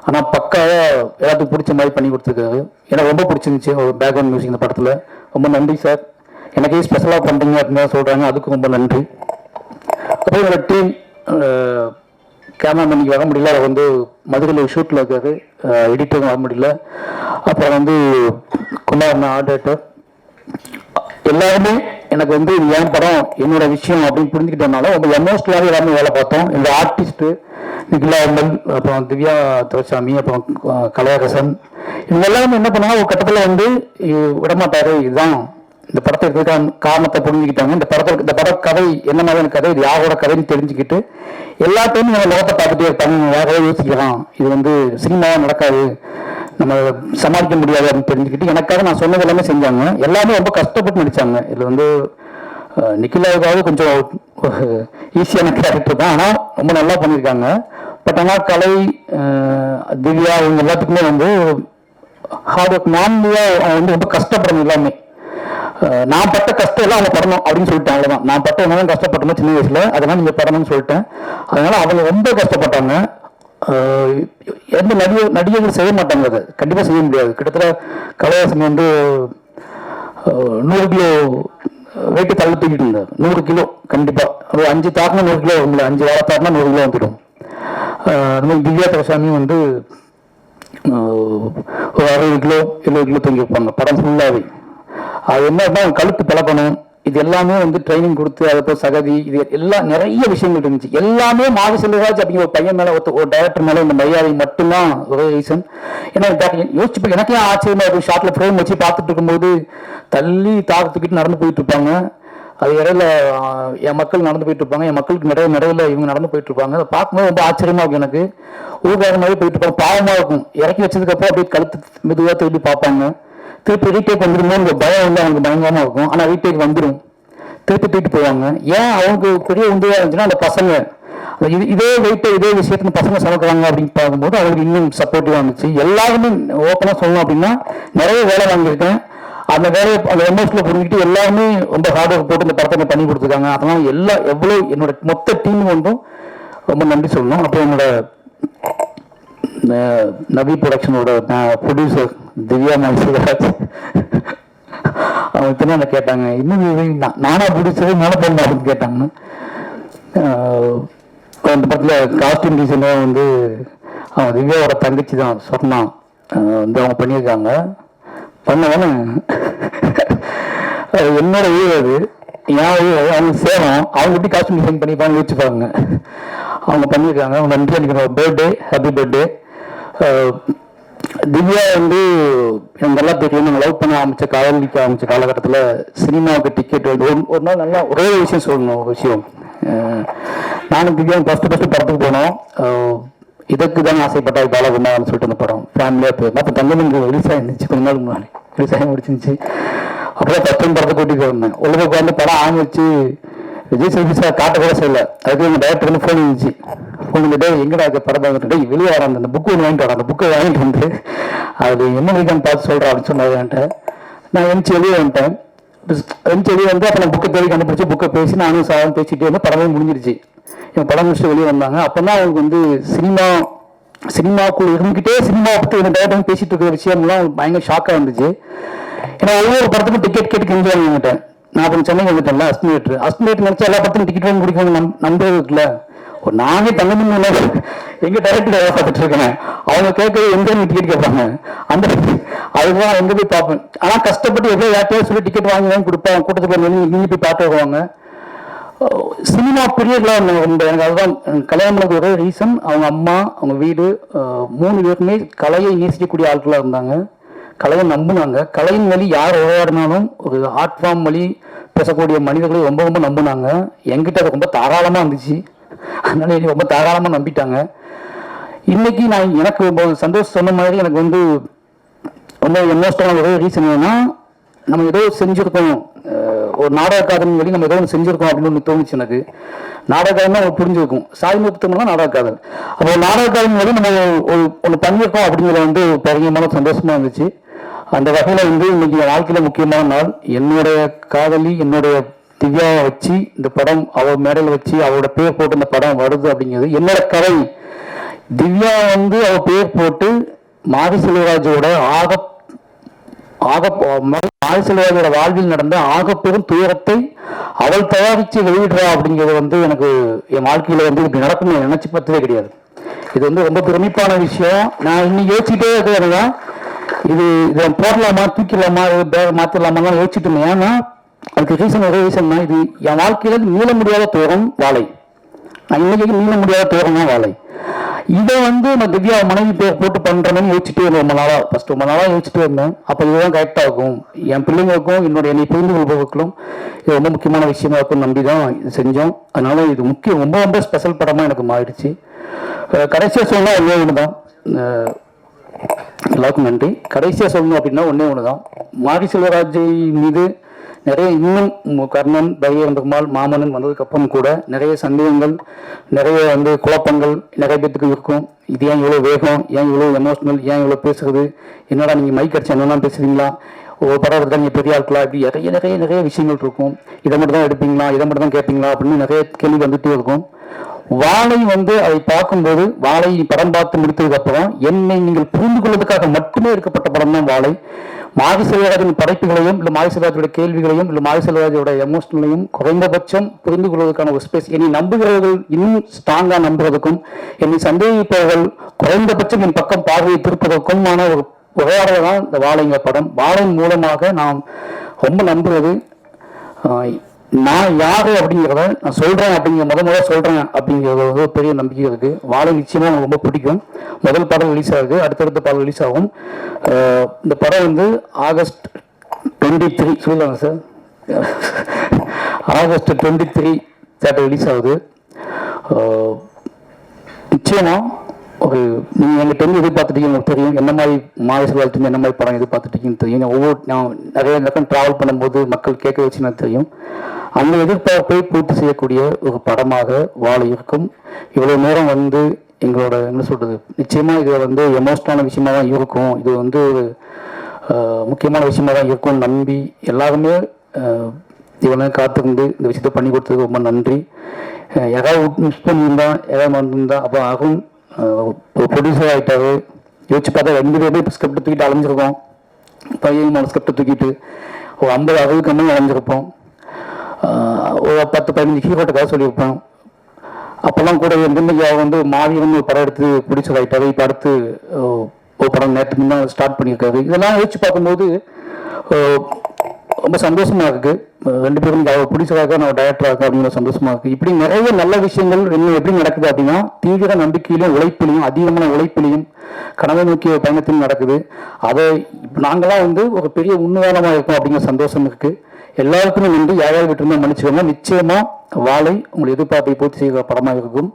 ஆனால் பக்காவாக எல்லாத்துக்கும் பிடிச்ச மாதிரி பண்ணி கொடுத்துருக்காரு. எனக்கு ரொம்ப பிடிச்சிருந்துச்சு ஒரு பேக்ரவுண்ட் மியூசிக் இந்த படத்தில். ரொம்ப நன்றி சார். எனக்கே ஸ்பெஷலாக பண்ணுறீங்க அப்படின்னு தான் சொல்கிறாங்க, அதுக்கும் ரொம்ப நன்றி. அப்புறம் என்னோட டீம் கேமராமேன் வர முடியல, அவர் வந்து மதுரையில் ஷூட்டில் இருக்காரு, எடிட்டரும் வர முடியல. அப்புறம் வந்து குமார் ஆர்டேட்டர், எல்லாருமே எனக்கு வந்து என் படம் என்னோட விஷயம் அப்படின்னு புரிஞ்சுக்கிட்டனால ரொம்ப எமோஷனலாகவே எல்லாருமே வேலை பார்த்தோம். இந்த ஆர்டிஸ்ட்டு நிகிலா அம்மல், அப்புறம் திவ்யா துரைசாமி, அப்புறம் கலையரசன், இவங்க எல்லாருமே என்ன பண்ணாங்க, ஒரு கட்டத்தில் வந்து விடமாட்டாரு, இதுதான் இந்த படத்தை இருக்கிறதுக்கான காரணத்தை புரிஞ்சுக்கிட்டாங்க. இந்த பட கதை என்ன மாதிரியான கதை, இது யாரோட கதைன்னு தெரிஞ்சுக்கிட்டு எல்லாத்தையும் நம்ம முகத்தை பார்த்துட்டே இருப்பாங்க. வேறவே யோசிக்கலாம், இது வந்து சினிமாவாக நடக்காது, நம்ம சமாளிக்க முடியாது அப்படின்னு தெரிஞ்சுக்கிட்டு எனக்காக நான் சொன்னது எல்லாமே செஞ்சாங்க. எல்லாமே ரொம்ப கஷ்டப்பட்டு நடிச்சாங்க. இதில் வந்து நிக்கிலாவுக்காவது கொஞ்சம் ஈஸியான கேரக்டர் தான், ஆனால் ரொம்ப நல்லா பண்ணியிருக்காங்க. பட் ஆனால் கலை, திவ்யா, இவங்க எல்லாத்துக்குமே வந்து ஹார்ட் ஒர்க். நான்மையாக வந்து ரொம்ப கஷ்டப்படணும். எல்லாமே நான் பட்ட கஷ்டம் எல்லாம் அவங்க படணும் அப்படின்னு சொல்லிட்டேன். அவ்வளோதான், நான் பட்ட என்னதான் கஷ்டப்பட்டோம் சின்ன வயசுல, அதெல்லாம் நீங்கள் படணும்னு சொல்லிட்டேன். அதனால அவங்க ரொம்ப கஷ்டப்பட்டாங்க. எந்த நடிகர்கள் செய்ய மாட்டாங்க, அதை கண்டிப்பாக செய்ய முடியாது. கிட்டத்தட்ட கலைவாசன் வந்து 100 கிலோ வெயிட்டு தள்ளி தூக்கிட்டு இருந்தார். 100 கிலோ கண்டிப்பாக. ஒரு 5 தாக்குனா 100 கிலோ வரும்ல, 5 வார தாக்குனா 100 கிலோ வந்துடும். அது மாதிரி திவ்யா துரைசாமி வந்து ஒரு 60 கிலோ 70 கிலோ தூங்கி வைப்பாங்க படம் ஃபுல்லாகவே. அது என்ன கழுத்து பழக்கணும், இது எல்லாமே வந்து ட்ரைனிங் கொடுத்து அதுக்கு சகதி, இது எல்லாம் நிறைய விஷயங்கள் இருந்துச்சு. எல்லாமே மாவி செல்வராஜ் அப்படிங்கிற ஒரு பையன் மேலே, ஒரு டைரக்டர் மேலே இந்த மரியாதை மட்டும்தான் ஒரு ரீசன். ஏன்னா யோசிச்சு எனக்கே ஆச்சரியமா இருக்கும். ஷார்ட்ல ஃப்ரேம் வச்சு பார்த்துட்டு இருக்கும்போது தள்ளி தூக்கிட்டு நடந்து போயிட்டு இருப்பாங்க. அது இடையில என் மக்கள் நடந்து போயிட்டு இருப்பாங்க, என் மக்களுக்கு நடுவில் இவங்க நடந்து போயிட்டு இருப்பாங்க. அதை பார்க்கும்போது ரொம்ப ஆச்சரியமா இருக்கும். எனக்கு ஊர்கார மாதிரி போயிட்டு இருப்பாங்க, பாவமா இருக்கும். இறக்கி வச்சதுக்கு அப்புறம் அப்படியே கழுத்து மெதுவாக திருப்பி பார்ப்பாங்க. திருப்பி ரீடேக் வந்துருமோன்னு பயம் வந்து அவங்களுக்கு பயங்கரமா இருக்கும். ஆனால் ரீடேக் வந்துடும், திருப்பி போயிட்டு போவாங்க. ஏன் அவங்களுக்கு பெரிய உந்துவா இருந்துச்சுன்னா அந்த இதே வெயிட்டை இதே விஷயத்துக்கு பசங்க சமைக்கிறாங்க அப்படின்னு பார்க்கும்போது அவங்களுக்கு இன்னும் சப்போர்ட்டிவாக இருந்துச்சு. எல்லாருமே ஓப்பனாக சொல்லணும் அப்படின்னா நிறைய வேலை வாங்கியிருக்கேன். அந்த வேலையை அந்த எமோஷனில் புரிஞ்சுக்கிட்டு எல்லாருமே ரொம்ப ஹார்ட் ஒர்க் போட்டு இந்த படத்தை பண்ணி கொடுத்துருக்காங்க. அதனால் எவ்வளோ என்னோட மொத்த டீம் கொண்டும் ரொம்ப நன்றி சொல்லணும். அப்புறம் என்னோட நவி ப்ரொடக்ஷனோட ப்ரொடியூசர் திவ்யா மல்சிராஜ், அவங்க பின்னாடி கேட்டாங்க இன்னும் நானா ப்ரொடியூசர் மேலே போகணும் அப்படின்னு கேட்டாங்க. அந்த படத்தில் காஸ்டியூம் டிசைனர் வந்து அவங்க திவ்யாவோட தங்கச்சி தான் சொன்னா வந்து அவங்க பண்ணியிருக்காங்க. பண்ணவொன்னே என்னோட வீடு அது என் வீடு அவங்க சேரும். அவங்க எப்படி காஸ்டியூம் டிசைன் பண்ணிப்பாங்க யோசிச்சுப்பாங்க. அவங்க பண்ணியிருக்காங்க. அவங்க நன்றி அன்றைக்கி பர்த்டே, ஹாப்பி பர்த்டே. திவ்யா வந்து எனக்கு நல்லா தெரியும். நாங்கள் லவ் பண்ண காதலிக்க ஆரம்பித்த காலகட்டத்தில் சினிமாவுக்கு டிக்கெட் ஒரு நாள் நல்லா ஒரே விஷயம் சொல்லணும். ஒரு விஷயம், நானும் திவ்யாவும் ஃபஸ்ட்டு படத்துக்கு போனோம். இதுக்கு தான் ஆசைப்பட்டா பாலகுமார்னு சொல்லிட்டு அந்த படம் ஃபேமிலியாக போய் மற்ற தங்கமங்க ரிலீஸாக இருந்துச்சு. கொஞ்ச நாள் முன்னாடி ரிலீஸாக முடிச்சிருந்துச்சு. அப்புறம் ஃபஸ்ட் படத்தை கூட்டிகிட்டு வந்தேன். உள்ளுக்கு வந்து படம் ஆரம்பிச்சு விஜய் சேவி சார் காட்ட கூட செய்யல. அதுக்கு எங்கள் டேரக்டர் வந்து ஃபோன் இருந்துச்சு. ஃபோன் பண்ணிட்டு எங்கடா படம் பார்த்துட்டு வெளியே வர அந்த புக்கு ஒன்று வாங்கிட்டு வரேன். அந்த புக்கை வாங்கிட்டு வந்து அது என்ன வரைக்கும் பார்த்து சொல்கிறேன் அப்படின்னு சொன்னாங்க என்கிட்ட. நான் எழுந்துச்சு வெளியே வந்துட்டேன். வெளியே வந்து அப்புறம் புக்கை தேடி கண்டுபிடிச்சி புக்கை பேசி நானும் சாரும் பேசிகிட்டே வந்து படமே முடிஞ்சிருச்சு. என் படம் முடிச்சுட்டு வெளியே வந்தாங்க. அப்போ தான் அவங்களுக்கு வந்து சினிமாவுக்குள்ள இருந்துக்கிட்டே சினிமாவை பற்றி இந்த டேரக்டர் பேசிட்டு இருக்கிற விஷயம்லாம் பயங்கர ஷாக்காக இருந்துச்சு. ஏன்னா ஒவ்வொரு படத்துக்கும் டிக்கெட் கேட்டு கெஞ்சு வாங்கிட்டேன். நான் அப்புறம் சென்னை வந்துட்டேன்ல அஸ்டிமேட் நினச்சா எல்லா படத்துக்கும் டிக்கெட் வாங்கி முடிக்கணும் நம்பவே இருக்குல்ல. நானே தங்கமணி எங்க டைரக்டர் வேலை பார்த்துட்டு இருக்கேன். அவங்க கேட்கறது எங்க டிக்கெட் கேட்பாங்க. அந்த அதுதான் எங்க போய் பார்ப்பேன். ஆனா கஷ்டப்பட்டு எவ்வளோ யார்ட்டையோ சொல்லி டிக்கெட் வாங்கி கொடுப்பேன். கூட்டத்துக்கு நீங்க போய் பார்த்து வருவாங்க. சினிமா பீரியட்ல எனக்கு அதுதான் கல்யாணம் பண்ணது ஒரே ரீசன். அவங்க அம்மா, அவங்க வீடு, 3 பேருமே கலையை நேசிக்கக்கூடிய ஆட்களாக இருந்தாங்க. கலையை நம்பினாங்க. கலையின் வழி யார் உரையாடினாலும் ஒரு ஆர்ட் ஃபார்ம் வழி பேசக்கூடிய மனிதர்களை ரொம்ப ரொம்ப நம்பினாங்க. என்கிட்ட அது ரொம்ப தாராளமாக இருந்துச்சு. அதனால என்னை ரொம்ப தாராளமாக நம்பிட்டாங்க. இன்னைக்கு நான் எனக்கு ரொம்ப சந்தோஷம் சொன்ன மாதிரி எனக்கு வந்து ரொம்ப எமோஷனலான ஒரே ரீசன் என்னன்னா, நம்ம ஏதோ செஞ்சுருக்கோம், ஒரு நாடக காதல் வழி நம்ம ஏதோ ஒன்று செஞ்சுருக்கோம் அப்படின்னு ஒன்று தோணுச்சு எனக்கு. நாடக காதல் தான் புரிஞ்சிருக்கும். சாதி முகத்துலாம் நாடக காதல். அப்போ நாடக காதல் வழி நம்ம ஒன்று பண்ணியிருக்கோம் அப்படிங்கிறது வந்து பெரியமான சந்தோஷமா இருந்துச்சு. அந்த வகையில் வந்து இன்னைக்கு என் வாழ்க்கையில் முக்கியமான நாள். என்னுடைய காதலி என்னுடைய திவ்யாவை வச்சு இந்த படம் அவள் மேடையில் வச்சு அவளோட பேர் போட்டு இந்த படம் வருது அப்படிங்கிறது என்னோட கதை. திவ்யா வந்து அவள் பேர் போட்டு மாரி செல்வராஜோட மாரி செல்வராஜோட வாழ்வில் நடந்த ஆகப்பெரும் துயரத்தை அவள் தயாரித்து வெளியிடுறா அப்படிங்கிறது வந்து எனக்கு என் வாழ்க்கையில் வந்து இப்படி நடக்கும்னு நினைச்சு பார்த்ததே கிடையாது. இது வந்து ரொம்ப பெருமைப்பான விஷயம். நான் இன்னும் யோசிச்சுட்டே இருக்கிறதா இதை போடலாமா, தூக்கிடலாமா, பேக மாற்றிடலாமான்னு யோசிச்சுட்டு இருந்தேன். ஏன்னா அதுக்கு ரீசன் ஒரே ரீசன் தான். இது என் வாழ்க்கையில மீள முடியாத துயரம் வாழை. நான் இன்னைக்கு மீள முடியாத துயரம் தான் வாழை. இதை வந்து நான் திவ்யா மனைவி பேர் போட்டு பண்றேன்னு யோசிச்சுட்டே இருந்தேன். ரொம்ப நாளா யோசிச்சுட்டே இருந்தேன். அப்போ இதுதான் கரெக்டாக இருக்கும், என் பிள்ளைங்களுக்கும் என்னை புரிந்து கொள்பவர்களும் இது ரொம்ப முக்கியமான விஷயமா இருக்கும் நம்பி தான் இது செஞ்சோம். அதனால இது ரொம்ப ரொம்ப ஸ்பெஷல் படமா எனக்கு மாறிடுச்சு. கடைசியாக சொன்னா ஒன்றே ஒன்று தான். எல்லாருக்கும் நன்றி. கடைசியாக சொல்லணும் அப்படின்னா ஒன்றே ஒன்று தான். மாரி செல்வராஜ் மீது நிறைய இன்னும் கர்ணன், பைரந்தகுமார், மாமன்னன் வந்ததுக்கப்புறம் கூட நிறைய சந்தேகங்கள், நிறைய வந்து குழப்பங்கள் நிறைய பேத்துக்கு இருக்கும். இது ஏன் இவ்வளோ வேகம், ஏன் இவ்வளோ எமோஷனல், ஏன் இவ்வளோ பேசுறது, என்னடா நீங்கள் மைக் அடிச்சு என்னெல்லாம் பேசுவீங்களா, ஒரு படம் எடுத்தா நீங்கள் பெரிய ஆட்களா, இப்படி நிறைய விஷயங்கள் இருக்கும். இதை மட்டும் தான் எடுப்பீங்களா, இதை மட்டும் தான் கேட்பீங்களா அப்படின்னு நிறைய கேள்வி வந்துகிட்டே இருக்கும். வாழை வந்து அதை பார்க்கும்போது, வாழை படம் பார்த்து முடித்ததுக்கு அப்புறம் என்னை நீங்கள் புரிந்து கொள்வதற்காக மட்டுமே எடுக்கப்பட்ட படம் தான் வாழை. மாரி செல்வராஜின் படைப்புகளையும் இல்லை மாரி செல்வராஜோட கேள்விகளையும் இல்லை மாரி செல்வராஜோட எமோஷனலையும் குறைந்தபட்சம் புரிந்து கொள்வதற்கான ஒரு ஸ்பேஸ், என்னை நம்புகிறவர்கள் இன்னும் ஸ்ட்ராங்கா நம்புவதற்கும், என்னை சந்தேகிப்பவர்கள் குறைந்தபட்சம் என் பக்கம் பார்வையை திருப்பதற்குமான ஒரு உரையாடல் தான் இந்த வாழைங்க படம். வாழை மூலமாக நான் ரொம்ப நம்புவது, நான் யாரு அப்படிங்கிறத நான் சொல்றேன் அப்படிங்கிற சொல்றேன் அப்படிங்கிறது ஒரு பெரிய நம்பிக்கை இருக்கு. வாழை நிச்சயமா எனக்கு ரொம்ப பிடிக்கும். முதல் படம் ரிலீஸ் ஆகுது, அடுத்தடுத்த படம் ரிலீஸ் ஆகும். இந்த படம் வந்து ஆகஸ்ட் 23 சொல்லுவாங்க சார், ஆகஸ்ட் 23 தேட்டர் ரிலீஸ் ஆகுது. நிச்சயமா ஒரு நீங்கள் எங்கிட்ட இருந்து எதிர்பார்த்துட்டீங்க, உங்களுக்கு தெரியும் என்ன மாதிரி மாரி செல்வராஜ் என்ன மாதிரி படம் எதிர்பார்த்துட்டீங்கன்னு தெரியும். நான் நிறைய நேரம் ட்ராவல் பண்ணும்போது மக்கள் கேட்க வச்சு எனக்கு தெரியும். அந்த எதிர்பார்ப்பை பூர்த்தி செய்யக்கூடிய ஒரு படமாக வாழை இருக்கும். இவ்வளோ நேரம் வந்து எங்களோட என்ன சொல்கிறது, நிச்சயமாக இது வந்து எமோஷனலான விஷயமா தான் இருக்கும், இது வந்து ஒரு முக்கியமான விஷயமா தான் இருக்கும்னு நம்பி எல்லாருமே இவ்வளோ காத்திருந்து இந்த விஷயத்த பண்ணி கொடுத்ததுக்கு ரொம்ப நன்றி. யாராவது மிஸ் பண்ணியிருந்தா, யாராவது வந்திருந்தா, அப்போ அருண் ஒரு ப்ரொடியூசர் ஆகிட்டாரு. யோசிச்சு பார்த்தா 2 பேருமே இப்போ ஸ்கிரிப்ட் தூக்கிட்டு அலைஞ்சிருக்கோம். பையன் ஸ்கிரிப்ட் தூக்கிட்டு ஒரு 50-60 கம்மி அலைஞ்சிருப்போம். ஒரு 10-15 ஹீரோட்ட கதை சொல்லியிருப்போம். அப்போல்லாம் கூட எந்தெந்த வந்து மாவீரன் ஒரு படம் எடுத்து ப்ரொடியூசர் ஆகிட்டாரு. இப்போ அடுத்து ஒரு படம் நேரத்துக்கு முன்னாடி ஸ்டார்ட் பண்ணியிருக்காரு. இதெல்லாம் யோசிச்சு பார்க்கும்போது ரொம்ப சந்தோஷமா இருக்கு. 2 பேரும் ப்ரொடியூசராக நான் டைரக்டராக இருக்கேன் அப்படிங்கிற சந்தோஷமா இருக்கு. இப்படி நிறைய நல்ல விஷயங்கள் இன்னும் எப்படி நடக்குது அப்படின்னா, தீவிர நம்பிக்கையிலும் உழைப்பிலையும் அதிகமான உழைப்பிலையும் கனவை நோக்கிய பயணத்திலும் நடக்குது. அதை நாங்களாம் வந்து ஒரு பெரிய உண்மையானமாக இருக்கும் அப்படிங்கிற சந்தோஷம் இருக்கு. எல்லாருக்குமே நன்றி. யாராவது விட்டு இருந்தால் மன்னிச்சுக்கோங்க. நிச்சயமா வாழை உங்கள் எதிர்பார்ப்பை பூர்த்தி செய்கிற படமாக இருக்கும்.